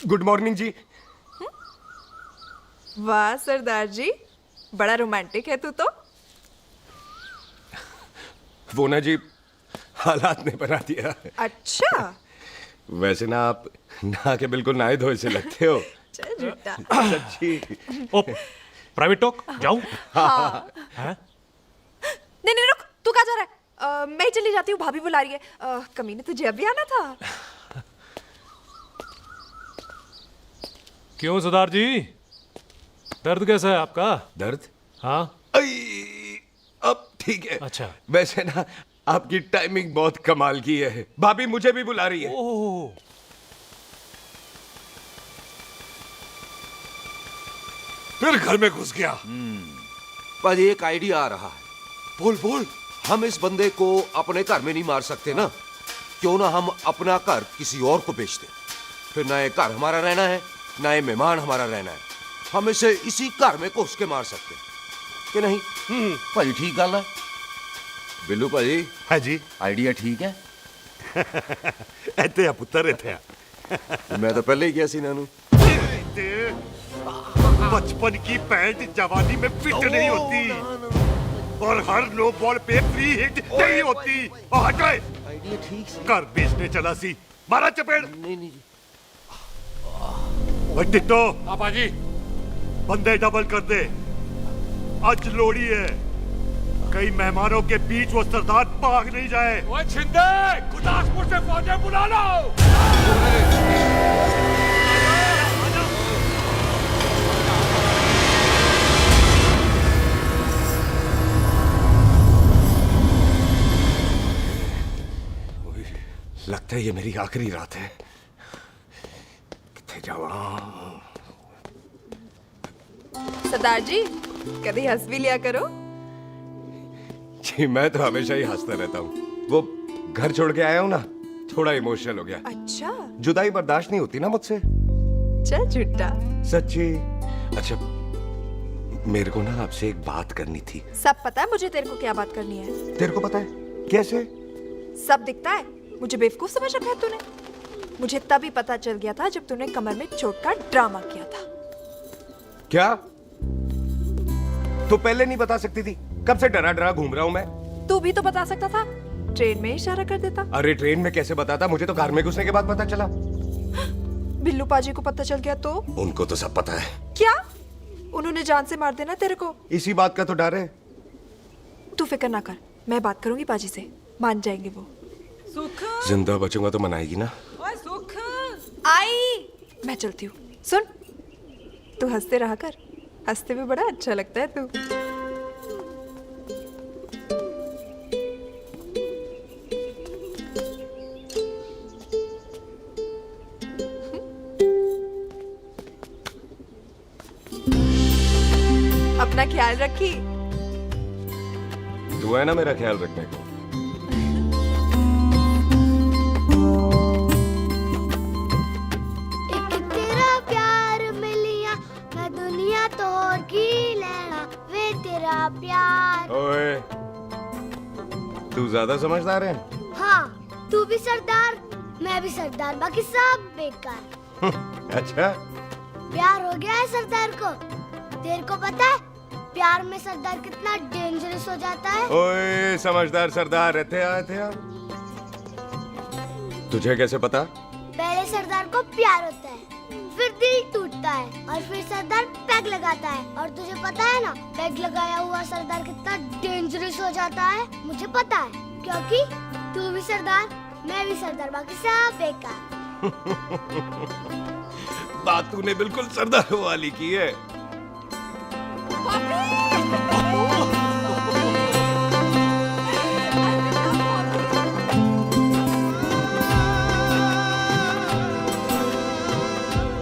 गुड मॉर्निंग जी। वाह सरदार जी, बड़ा रोमांटिक है तू तो। वो ना जी, हालात ने बना दिया। अच्छा। वैसे ना आप नहा के बिल्कुल नहाए धोए से लगते हो। चल झूठा। सच्ची। ओ, प्राइवेट टॉक जाऊं? हाँ। नहीं रुक, तू कहाँ जा रहा है? मैं ही चली जाती हूँ, भाभी बुला रही है। कमीने तुझे अभी आना था। क्यों सरदार जी, दर्द कैसा है आपका? दर्द? हाँ। अब ठीक है। अच्छा। वैसे ना आपकी टाइमिंग बहुत कमाल की है। भाभी मुझे भी बुला रही है। ओह। फिर घर में घुस गया। पाजी एक आइडिया आ रहा है। बोल। हम इस बंदे को अपने घर में नहीं मार सकते ना, क्यों ना हम अपना घर किसी और को बेच दें। फिर ना ये घर हमारा रहना है, ना ये मेहमान हमारा रहना है। हम इसे इसी घर में घुस के मार सकते हैं कि नहीं? भाजी ठीक गल है। बिल्लू भाजी। हाँ जी। आइडिया ठीक है। इत्थे आ पुत्तर, इत्थे आ। मैं तो पहले ही किया सी नानू। बचपन की पैंट जवानी में फिट नहीं होती और हर लो बॉल पे फ्री हिट नहीं होती। और हटाए आइडिया ठीक से। घर बेचने चला सी, मारा चपेड़। नहीं जी। टिट्टो। आपा जी। बंदे डबल कर दे, आज लोड़ी है। कई मेहमानों के बीच वो सरदार भाग नहीं जाए। ओए छिंदे, गुरदासपुर से फौजें बुला लो। है ये मेरी आखिरी रात है। किथे जावा? सरदार जी कभी हंस भी लिया करो। जी मैं तो हमेशा ही हंसता रहता हूँ। वो घर छोड़ के आया हूँ ना, थोड़ा इमोशनल हो गया। अच्छा जुदाई बर्दाश्त नहीं होती ना मुझसे। चल झूठा। सच्ची। अच्छा मेरे को ना आपसे एक बात करनी थी। सब पता है मुझे तेरे को क्या बात करनी है। तेरे को पता है कैसे? सब दिखता है। मुझे बेवकूफ समझ रखा है तूने। मुझे तभी पता चल गया था जब तूने कमर में चोट का ड्रामा किया था। क्या? तो पहले नहीं बता सकती थी? कब से डरा डरा घूम रहा हूँ मैं। तू भी तो बता सकता था, ट्रेन में इशारा कर देता। अरे ट्रेन में कैसे बताता? मुझे तो कार में घुसने के बाद पता चला। बिल्लू पाजी को पता चल गया तो? उनको तो सब पता है। क्या? उन्होंने जान से मार देना तेरे को। इसी बात का तो डर है। तू फिक्र ना कर, मैं बात करूंगी पाजी से, मान जाएंगे वो। सुख जिंदा बचूंगा तो मनाएगी ना? ओए सुख आई मैं चलती हूँ। सुन तू हंसते रहा कर, हंसते में बड़ा अच्छा लगता है तू। अपना ख्याल रखी। तू है ना मेरा ख्याल रखने को। एक तेरा प्यार मिलिया मैं दुनिया तोड़ की लेना वे तेरा प्यार। ओए तू ज्यादा समझदार है। हाँ तू भी सरदार मैं भी सरदार बाकी सब बेकार। अच्छा प्यार हो गया है सरदार को। तेरे को पता है प्यार में सरदार कितना डेंजरस हो जाता है। ओए समझदार सरदार रहते आए थे आप। तुझे कैसे पता? पहले सरदार को प्यार होता है, फिर दिल टूटता है और फिर सरदार पैग लगाता है। और तुझे पता है ना पैग लगाया हुआ सरदार कितना डेंजरस हो जाता है। मुझे पता है क्योंकि तू भी सरदार मैं भी सरदार बाकी सब बेकार। बात तूने बिल्कुल सरदार वाली की है।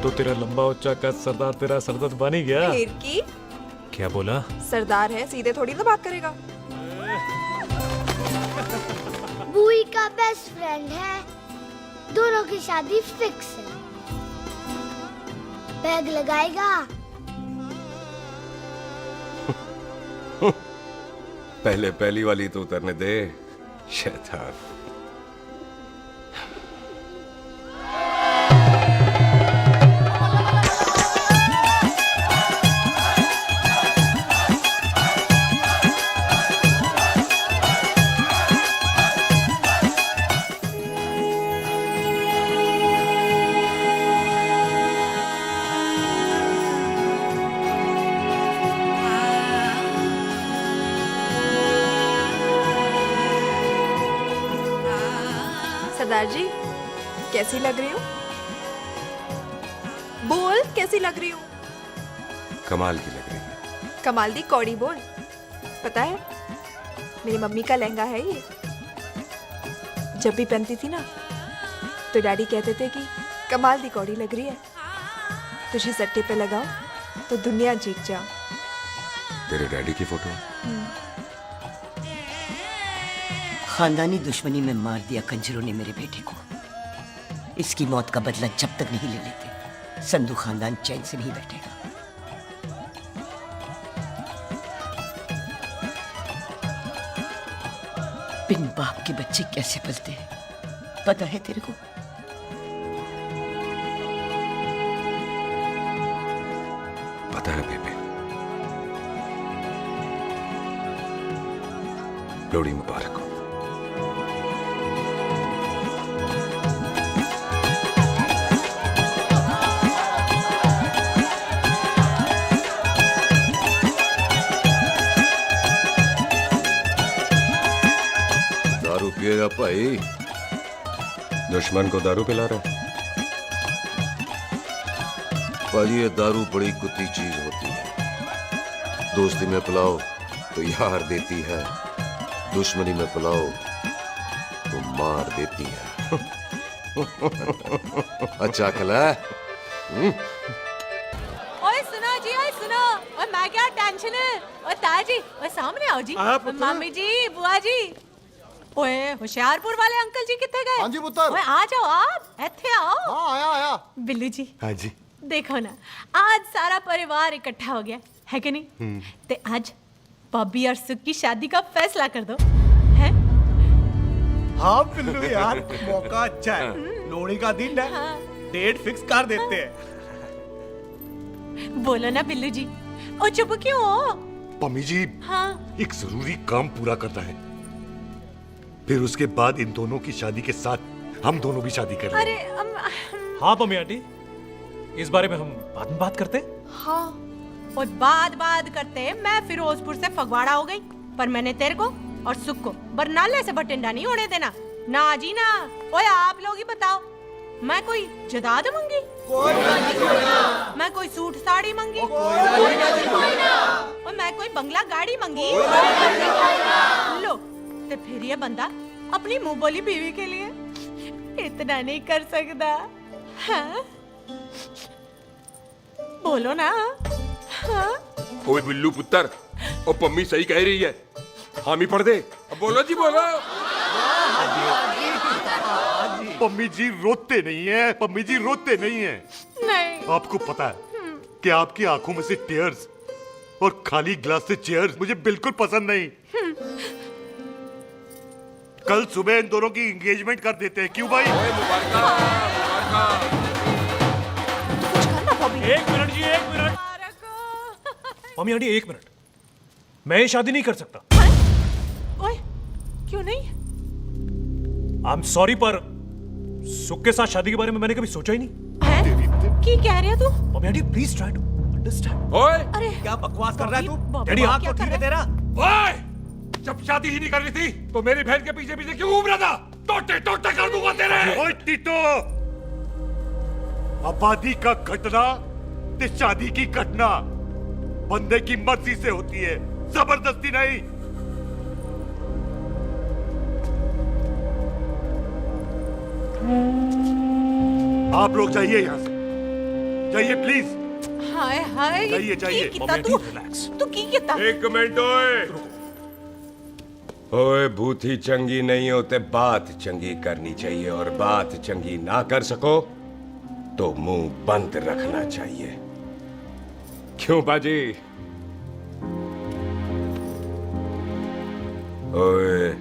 तो तेरा लंबा उच्चा कद सरदार तेरा सरदर्द बन ही गया। फिर की क्या बोला? सरदार है सीधे थोड़ी ना बात करेगा। बुई का बेस्ट फ्रेंड है, दोनों की शादी फिक्स है। पैग लगाएगा। पहले पहली वाली तो उतरने दे शैतान। सरदार जी कैसी लग रही हूँ? बोल कैसी लग रही हूँ? कमाल की लग रही है। कमाल दी कौड़ी बोल। पता है मेरी मम्मी का लहंगा है ये। जब भी पहनती थी ना तो डैडी कहते थे कि कमाल दी कौड़ी लग रही है, तुझे सट्टे पे लगाओ तो दुनिया जीत जाओ। तेरे डैडी की फोटो? खानदानी दुश्मनी में मार दिया कंजरों ने मेरे बेटे को। इसकी मौत का बदला जब तक नहीं ले लेते संधू खानदान चैन से नहीं बैठेगा। बिन बाप के बच्चे कैसे पलते हैं पता है तेरे को? पता है बेबे। लोहड़ी मुबारक हो। दारू पिएगा भाई? दुश्मन को दारू पिला रहा है? भाजी ये दारू बड़ी कुत्ती चीज होती है। दोस्ती में पिलाओ तो यार देती है, दुश्मनी में पिलाओ तो मार देती है। अच्छा खिला है? ओए सुनो जी, ओए सुनो, ओए मैं क्या टेंशन है, ओए ताया जी, ओए सामने आओ जी, मामी जी, बुआ जी, ओए होशियारपुर वाले अंकल जी कितने गए? हाँ जी पुत्र। ओए आ जाओ आप, इत्थे आओ। हाँ आया आया। बिल्लू जी, हाँ जी। देखो ना, आज सारा परिवार इकट्ठा हो गया है कि नहीं? ते आज बॉबी और सुख की शादी का फैसला कर दो, हैं? हाँ बिल्लू यार, मौका अच्छा है, लोहड़ी का दिन है, डेट फिक्स कर देते हैं। बोलो ना बिल्लू जी, ओ चुप क्यों हो? पम्मी जी, हाँ एक जरूरी काम पूरा करना है, फिर उसके बाद इन दोनों की शादी के साथ हम दोनों भी शादी करेंगे। अरे हाँ पम्मी आंटी, इस बारे में हम बाद में बात करते हैं। हाँ और बात करते मैं फिरोजपुर से फगवाड़ा हो गई, पर मैंने तेरे को और सुख को बरनाले से बठिंडा नहीं होने देना। ना जी ना। ओए आप लोग ही बताओ, मैं कोई जदाद मंगी? मैं कोई सूट साड़ी मंगी? और मैं कोई बंगला गाड़ी मंगी? लो, तो फिर ये बंदा अपनी मुंह बोली बीवी के लिए इतना नहीं कर सकता, हाँ? बोलो ना। हाँ? ओए बिल्लू पुत्र, ओ पम्मी सही कह रही है, हामी पढ़ दे। अब बोलो जी बोलो। पम्मी जी रोते नहीं है, पम्मी जी रोते नहीं है। नहीं। आपको पता है कि आपकी आंखों में से टीयर्स और खाली ग्लास से चेयर्स मुझे बिल्कुल पसंद नहीं। कल सुबह इन दोनों की एंगेजमेंट कर देते हैं, क्यों भाई? एक मिनट जी, एक मिनट। मम्मी आंटी एक मिनट, मैं ये शादी नहीं कर सकता। ओए, क्यों नहीं? आई एम सॉरी, पर सुख के साथ शादी के बारे में मैंने कभी सोचा ही नहीं। की कह रही है तू? Mummy aunty please try to understand. ओए अरे क्या बकवास कर रहा है तू? डैडी आंख तो ठीक है तेरा। ओए, जब शादी ही नहीं करनी थी तो मेरी बहन के पीछे पीछे क्यों घूम रहा था? टोटे टोटे कर दूंगा तेरे। ओए टीटो, आबादी का घटना ते शादी की घटना बंदे की मर्जी से होती है, जबरदस्ती नहीं। आप लोग जाइए यहाँ से, जाइए प्लीज। हाय हाय, जाइए जाइए। तू की कितना? एक मिनट ओए। ओए भूथी चंगी नहीं होते, बात चंगी करनी चाहिए, और बात चंगी ना कर सको तो मुंह बंद रखना चाहिए। क्यों बाजी? ओए,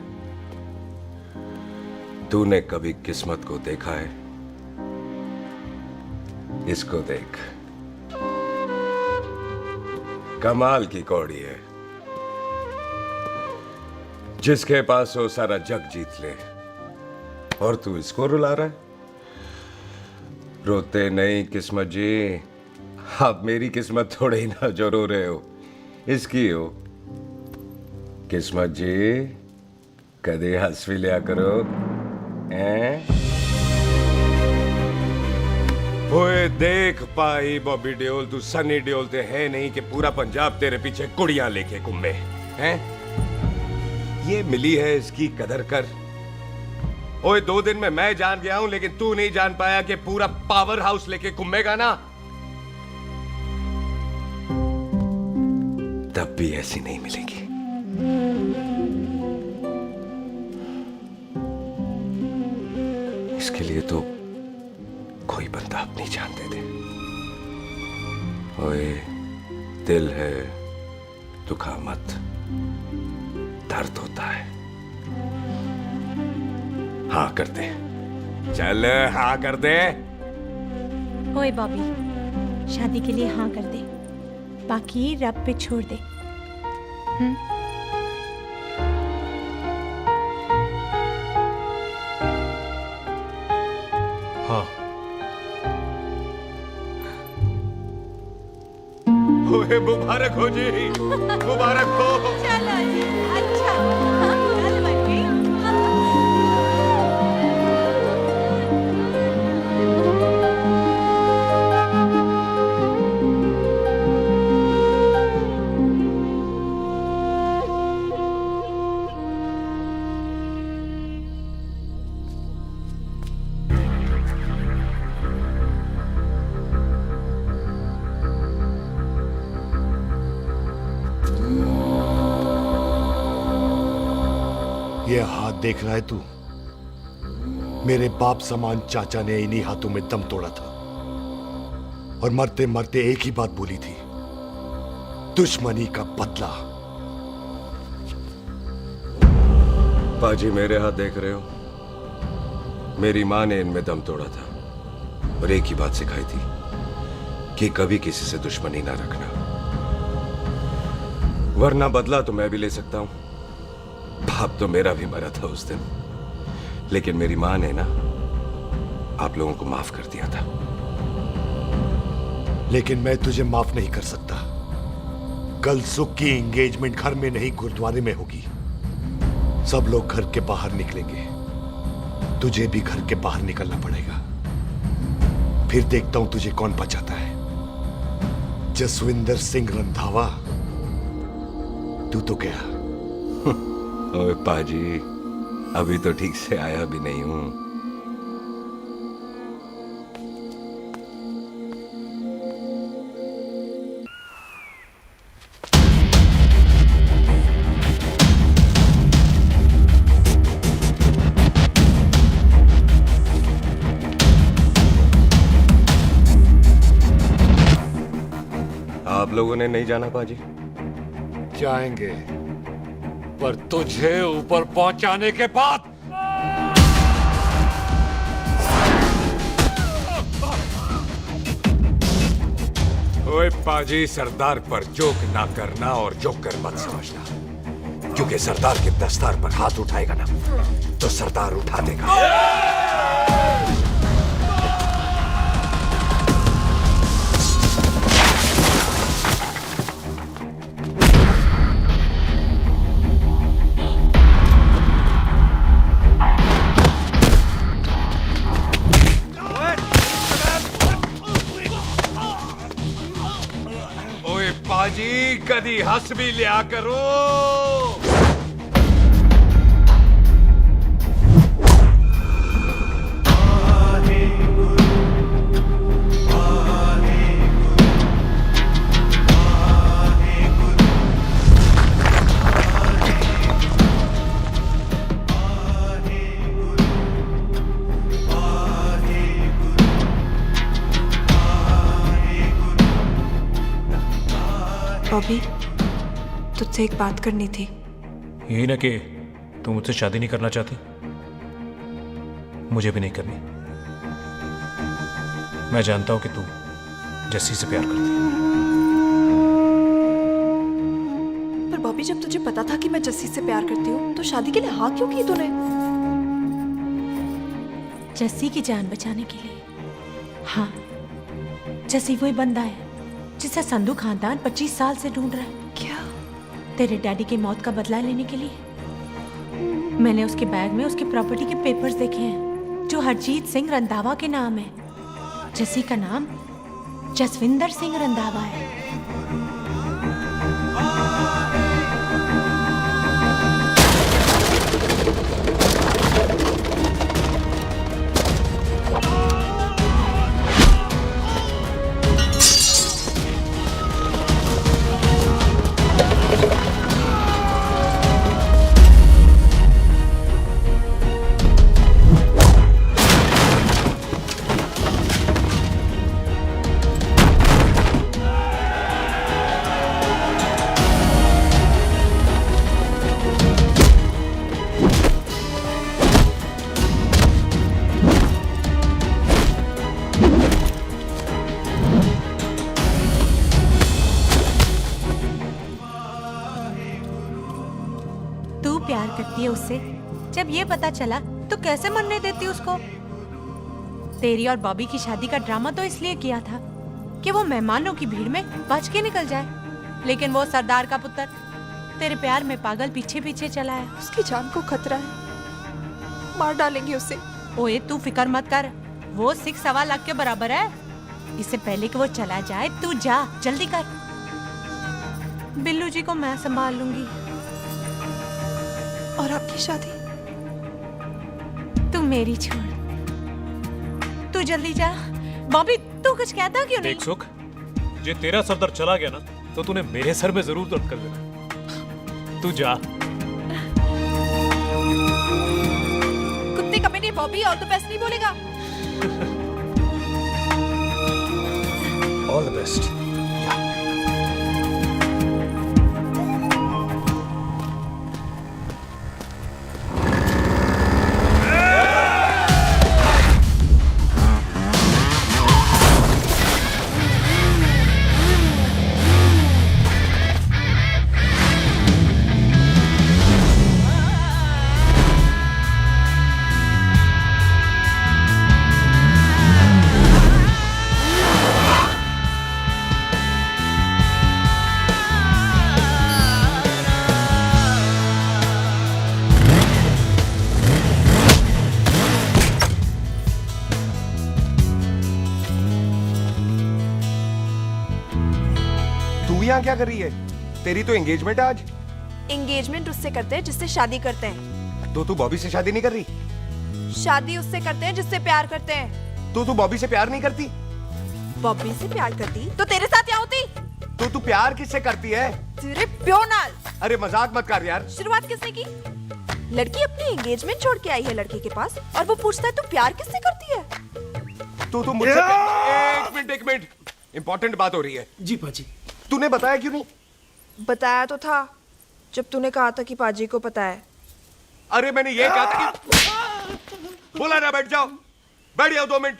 तूने कभी किस्मत को देखा है? इसको देख, कमाल की कौड़ी है, जिसके पास हो सारा जग जीत ले, और तू इसको रुला रहा है? रोते नहीं किस्मत जी, आप मेरी किस्मत थोड़े ही ना जो रो रहे हो, इसकी हो। किस्मत जी, कदे हंस भी लिया करो, हैं? ओए देख पाई बॉबी देओल, तू सनी देओल ते है नहीं कि पूरा पंजाब तेरे पीछे कुड़ियां लेके घूमे, हैं? ये मिली है, इसकी कदर कर। ओए 2 दिन में मैं जान गया हूं, लेकिन तू नहीं जान पाया कि पूरा पावर हाउस लेके घूमेगा ना, तब भी ऐसी नहीं मिलेगी। इसके लिए तो कोई बंदा अपनी जान दे दे। ओए, दिल है, दुखा मत, दर्द होता है। हाँ कर दे, चल हाँ कर दे। ओए बॉबी, शादी के लिए हाँ कर दे, बाकी रब पे छोड़ दे। हाँ। ओए मुबारक हो जी, मुबारक हो। चलो जी, अच्छा, चल बच्ची। देख रहा है तू? मेरे बाप समान चाचा ने इन्हीं हाथों में दम तोड़ा था और मरते मरते एक ही बात बोली थी, दुश्मनी का बदला। पाजी मेरे हाथ देख रहे हो? मेरी माँ ने इनमें दम तोड़ा था और एक ही बात सिखाई थी कि कभी किसी से दुश्मनी ना रखना, वरना बदला तो मैं भी ले सकता हूं। बाप तो मेरा भी मरा था उस दिन, लेकिन मेरी माँ ने ना आप लोगों को माफ कर दिया था। लेकिन मैं तुझे माफ नहीं कर सकता। कल सुख की एंगेजमेंट घर में नहीं गुरुद्वारे में होगी। सब लोग घर के बाहर निकलेंगे, तुझे भी घर के बाहर निकलना पड़ेगा। फिर देखता हूं तुझे कौन बचाता है। जसविंदर सिंह रंधावा, तू तो गया। ओए पाजी, अभी तो ठीक से आया भी नहीं हूं। आप लोगों ने नहीं जाना पाजी? जाएंगे, पर तुझे ऊपर पहुंचाने के बाद। ओए पाजी, सरदार पर जोक ना करना और जोकर मत समझना, क्योंकि सरदार के दस्तार पर हाथ उठाएगा ना तो सरदार उठा देगा। पाजी कदी हंस भी लिया करो। बॉबी, तुझसे एक बात करनी थी। यही ना कि तू मुझसे शादी नहीं करना चाहती, मुझे भी नहीं करनी। मैं जानता हूं कि तू जस्सी से प्यार करती है। पर बॉबी, जब तुझे पता था कि मैं जस्सी से प्यार करती हूँ तो शादी के लिए हाँ क्यों की तूने? जस्सी की जान बचाने के लिए। हाँ, जस्सी वही बंदा है जिसे संधू खानदान 25 साल से ढूंढ रहा है। क्या? तेरे डैडी की मौत का बदला लेने के लिए। मैंने उसके बैग में उसकी प्रॉपर्टी के पेपर्स देखे हैं जो हरजीत सिंह रंधावा के नाम है। जस्सी का नाम जसविंदर सिंह रंधावा है। प्यार करती है उससे। जब ये पता चला तो कैसे मरने देती उसको? तेरी और बॉबी की शादी का ड्रामा तो इसलिए किया था कि वो मेहमानों की भीड़ में बच के निकल जाए, लेकिन वो सरदार का पुत्र तेरे प्यार में पागल पीछे पीछे चला है। उसकी जान को खतरा है, मार डालेंगे उसे। ओए तू फिक्र मत कर, वो 6.25 लाख के बराबर है। इससे पहले कि वो चला जाए तू जा, जल्दी कर। बिल्लू जी को मैं संभाल लूंगी। और आपकी शादी? तू मेरी छोड़, तू जल्दी जा। बॉबी तू कुछ कहता क्यों नहीं? देख सुख, जे तेरा सरदार चला गया ना तो तूने मेरे सर में जरूर दर्द कर देना। तू जा। बॉबी ऑल द बेस्ट नहीं बोलेगा? All the best. तू यहाँ क्या कर रही है? तेरी तो एंगेजमेंट है आज। एंगेजमेंट उससे करते हैं जिससे शादी करते हैं। तो तू बॉबी से शादी नहीं कर रही? शादी उससे करते हैं जिससे प्यार करते हैं। तो तू बॉबी से प्यार नहीं करती? बॉबी से प्यार करती तो तेरे साथ क्या होती? तो तू प्यार किससे करती है? तेरे प्यो नाल। अरे मजाक मत कर यार। शुरुआत किसने की? लड़की अपनी एंगेजमेंट छोड़ के आई है लड़के के पास और वो पूछता है तू प्यार किससे करती है? तो तू मुझसे एक मिनट इंपॉर्टेंट बात हो रही है। जी पाजी। तूने बताया क्यों नहीं? बताया तो था जब तूने कहा था कि पाजी को पता है। अरे मैंने ये कहा था कि बोला ना बैठ जाओ। बैठ जाओ 2 मिनट।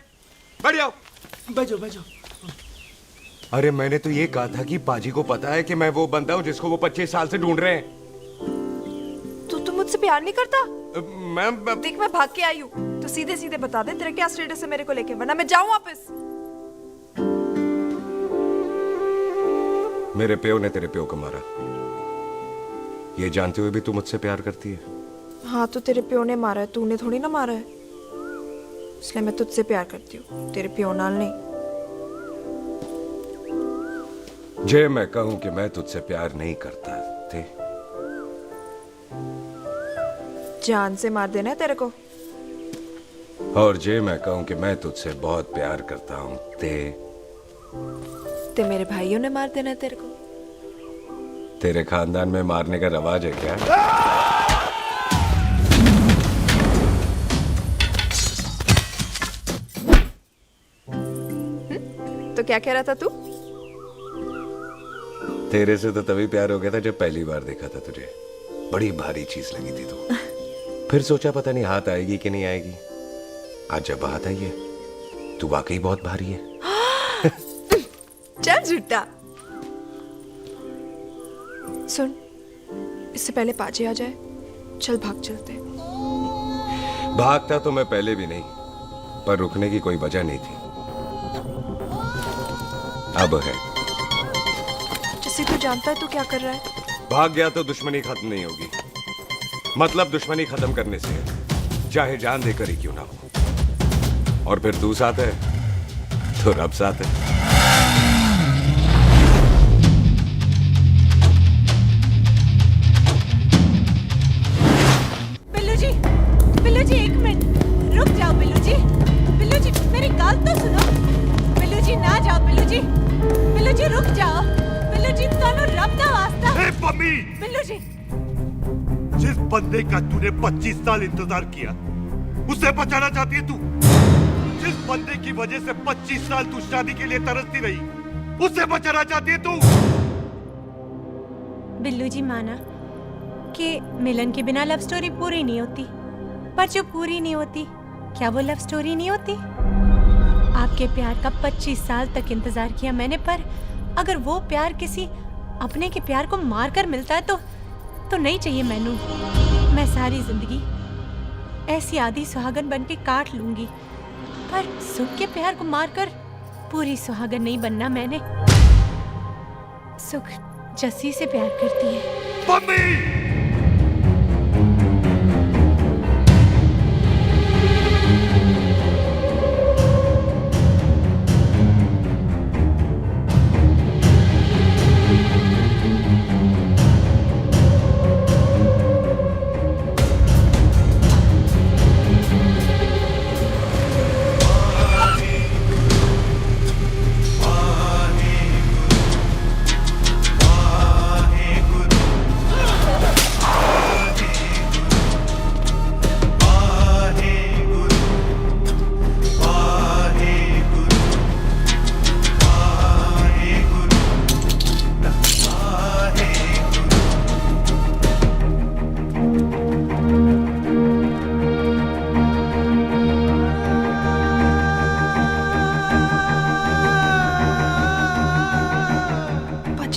बैठ जाओ। बैठ जाओ। अरे मैंने तो ये कहा था कि पाजी को पता है कि मैं वो बंदा हूँ जिसको वो 25 साल से ढूंढ रहे हैं। तू मुझसे प्यार नहीं करता? मैं देख मैं भाग के आई हूँ तो सीधे सीधे बता दे तेरा क्या स्टेटस है मेरे को लेके, वरना मैं जाऊँ वापस। मेरे प्यो ने तेरे प्यो को मारा, ये जानते हुए भी तू मुझसे प्यार करती है? हाँ तो तेरे प्यो ने मारा है, तूने थोड़ी ना मारा है, इसलिए मैं तुझसे प्यार करती हूँ, तेरे प्यो नाल नहीं। जे मैं कहूं कि मैं तुझसे प्यार नहीं करता थे, जान से मार देना है तेरे को। और जे मैं कहूं कि मैं तुझसे बहुत प्यार करता हूं ते मेरे भाइयों ने मार देना है तेरे को। तेरे खानदान में मारने का रवाज है क्या? तो क्या कह रहा था तू? तेरे से तो तभी प्यार हो गया था जब पहली बार देखा था तुझे, बड़ी भारी चीज लगी थी तू। फिर सोचा पता नहीं हाथ आएगी कि नहीं आएगी, आज जब हाथ आई है तू वाकई बहुत भारी है। चल झूठा। सुन, इससे पहले पाजी आ जाए, चल भाग चलते। भागता तो मैं पहले भी नहीं, पर रुकने की कोई वजह नहीं थी, अब है। जैसे तू जानता है तू क्या कर रहा है। भाग गया तो दुश्मनी खत्म नहीं होगी, मतलब दुश्मनी खत्म करने से है, चाहे जान देकर ही क्यों ना हो। और फिर तू साथ है तो रब साथ है। बिल्लू जी 1 मिनट रुक जाओ। बिल्लू जी मेरी बात तो सुनो। बिल्लू जी ना जाओ। बिल्लू जी रुक जाओ। बिल्लू जी दोनों रब दा वास्ता। ए पम्मी, बिल्लू जी जिस बंदे का तूने 25 साल इंतजार किया उसे बचाना चाहती है तू? जिस बंदे की वजह से 25 साल तू शादी के लिए तरसती रही उसे बचाना चाहती है तू? बिल्लू जी माना कि मिलन के बिना लव स्टोरी पूरी नहीं होती, पर जो पूरी नहीं होती क्या वो लव स्टोरी नहीं होती? आपके प्यार का 25 साल तक इंतजार किया मैंने, पर अगर वो प्यार किसी अपने के प्यार को मारकर मिलता है तो नहीं चाहिए मैनू। मैं सारी जिंदगी ऐसी आधी सुहागन बन के काट लूंगी, पर सुख के प्यार को मारकर पूरी सुहागन नहीं बनना मैंने। सुख जस्सी से प्यार करती है। मम्मी!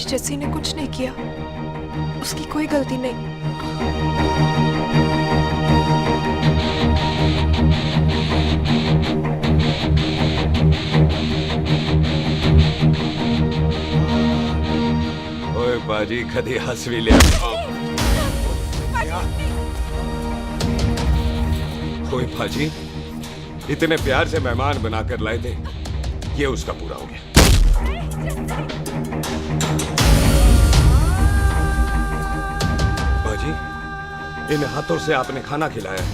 जस्सी ने कुछ नहीं किया, उसकी कोई गलती नहीं। ओए बाजी कदी हंस भी लिया। ओए बाजी इतने प्यार से मेहमान बनाकर लाए थे, ये उसका पूरा हो गया। बाजी इन हाथों से आपने खाना खिलाया,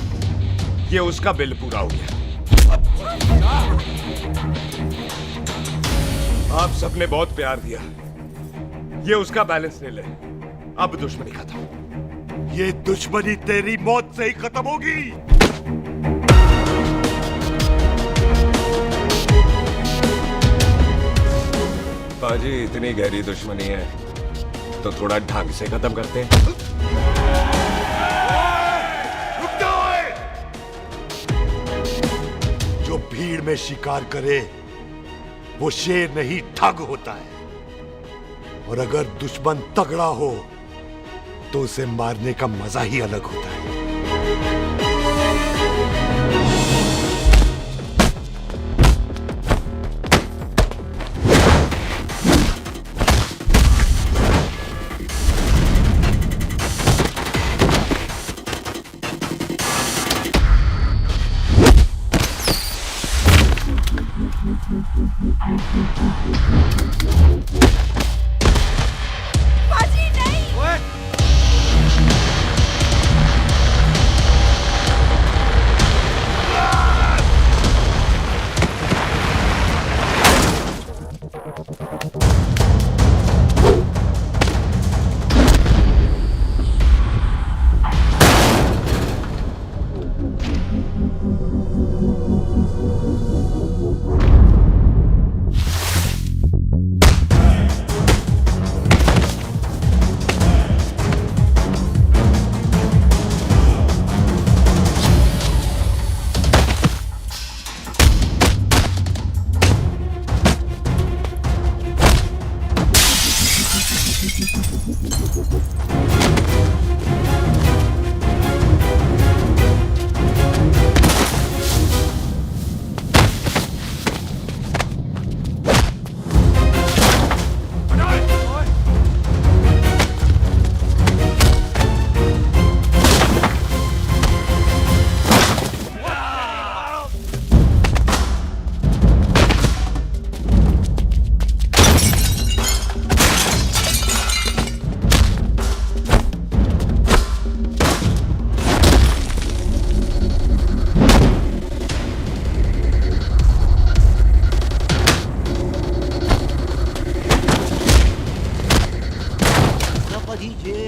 ये उसका बिल पूरा हो गया। आप सबने बहुत प्यार दिया, ये उसका बैलेंस ले ले। अब दुश्मनी खत्म। ये दुश्मनी तेरी मौत से ही खत्म होगी। बाजी इतनी गहरी दुश्मनी है तो थोड़ा ढंग से खत्म करते हैं। जो भीड़ में शिकार करे वो शेर नहीं ठग होता है, और अगर दुश्मन तगड़ा हो तो उसे मारने का मजा ही अलग होता है। बाजी नहीं।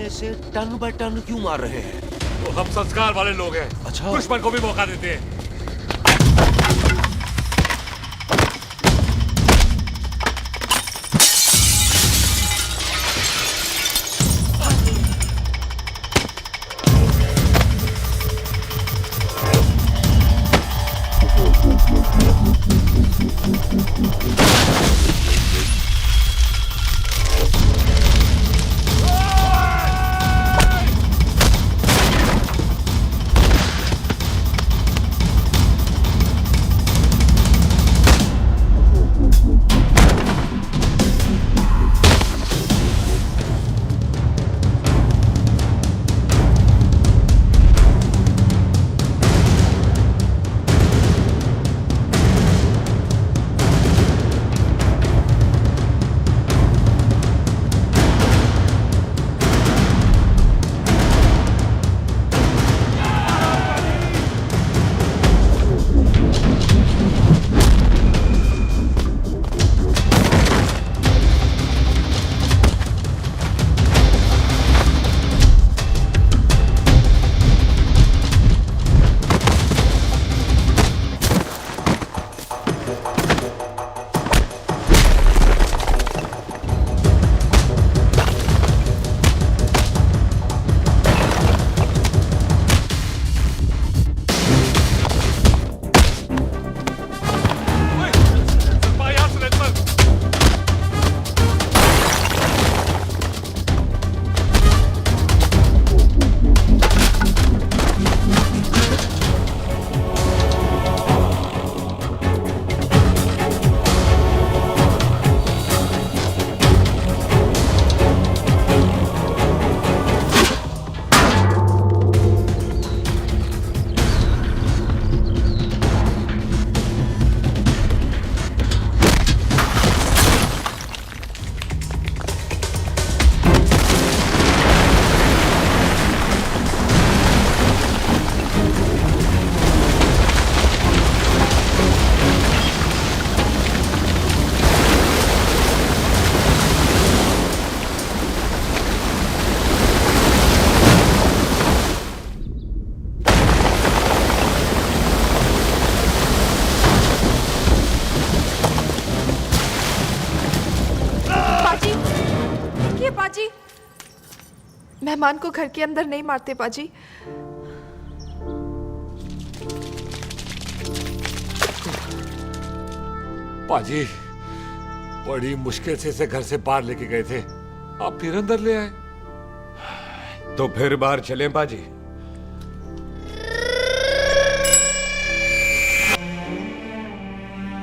ऐसे टन बाय टन क्यों मार रहे हैं? तो हम संस्कार वाले लोग हैं। अच्छा। दुश्मन को भी मौका देते हैं। पाजी। मेहमान को घर के अंदर नहीं मारते पाजी। पाजी, बड़ी मुश्किल से इसे घर से बाहर लेके गए थे, आप फिर अंदर ले आए। तो फिर बाहर चलें पाजी।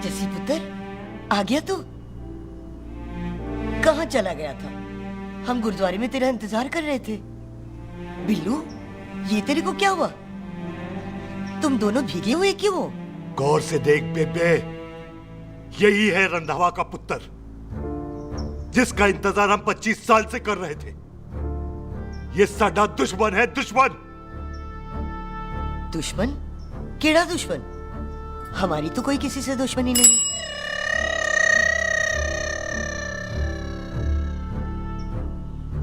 जसी पुत्र, आ गया तू? कहाँ चला गया था? हम गुरुद्वारे में तेरा इंतजार कर रहे थे। बिल्लू, ये तेरे को क्या हुआ? तुम दोनों भीगे हुए क्यों हो? गौर से देख बेबे, यही है रंधावा का पुत्र, जिसका इंतजार हम 25 साल से कर रहे थे। ये साडा दुश्मन है, दुश्मन। दुश्मन? केड़ा दुश्मन? हमारी तो कोई किसी से दुश्मनी नहीं।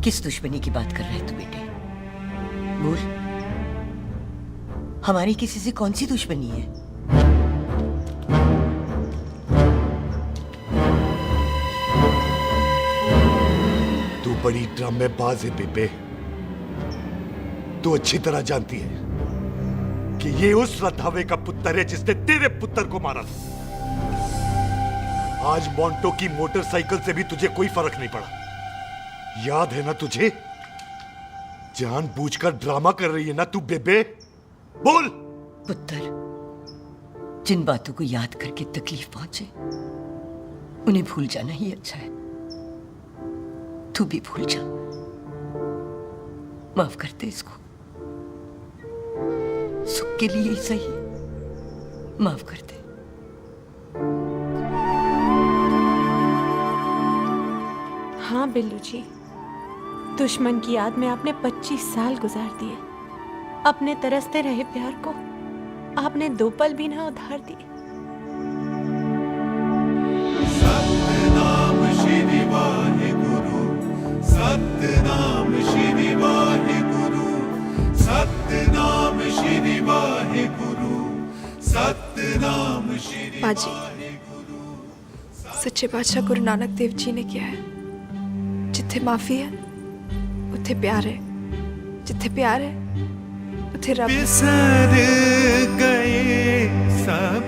किस दुश्मनी की बात कर रहे तू बेटे? बोल, हमारी किसी से कौन सी दुश्मनी है? तू बड़ी ड्रामेबाज है बेबे। तू अच्छी तरह जानती है कि ये उस रंधावे का पुत्र है जिसने तेरे पुत्र को मारा था। आज मोंटो की मोटरसाइकिल से भी तुझे कोई फर्क नहीं पड़ा। याद है ना तुझे? जानबूझकर ड्रामा कर रही है ना तू बेबे? बोल। पुत्र, जिन बातों को याद करके तकलीफ पहुंचे उन्हें भूल जाना ही अच्छा है। तू भी भूल जा। माफ कर दे इसको, सुख के लिए ही सही। माफ कर दे। हाँ बिल्लू जी, दुश्मन की याद में आपने 25 साल गुजार दिए। अपने तरसते रहे प्यार को आपने 2 पल भी ना उधार दिए। सतनाम श्री वाहेगुरु, सतनाम श्री वाहेगुरु, सतनाम श्री वाहेगुरु, सतनाम श्री पाजी, सच्चे बादशाह गुरु नानक देव जी ने किया है, जिथे माफी है उथे प्यार है, जिथे प्यार है उथे रब। बिसर गए सब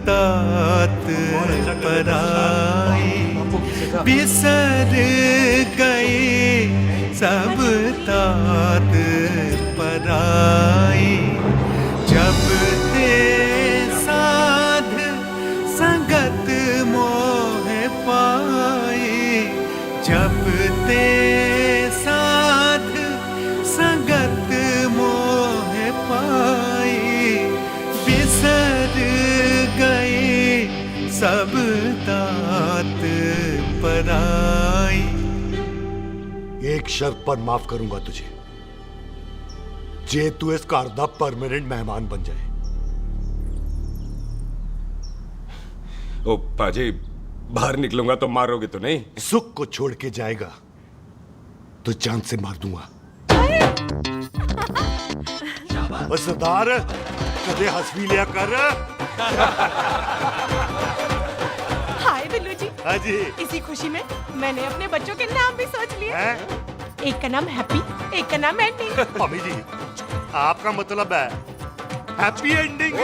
तात पराई, बिसर गए सब तात पराई। जब ते साध संगत मोह पाए, जब ते साध संगत मोह पाए, बिसर गए सब तात पराई। एक शर्त पर माफ करूंगा तुझे, जे तू इस घर दा परमानेंट मेहमान बन जाए। ओ पाजी, बाहर निकलूंगा तो मारोगे तो नहीं? सुख को छोड़ के जाएगा तो जान से मार दूंगा। सरदार, कदे हंस भी लिया कर। हाय बिल्लू जी। हाँ जी। इसी खुशी में मैंने अपने बच्चों के नाम भी सोच लिए। एक का नाम हैप्पी, एक का नाम एंडी। मम्मी जी, आपका मतलब है हैप्पी एंडिंग।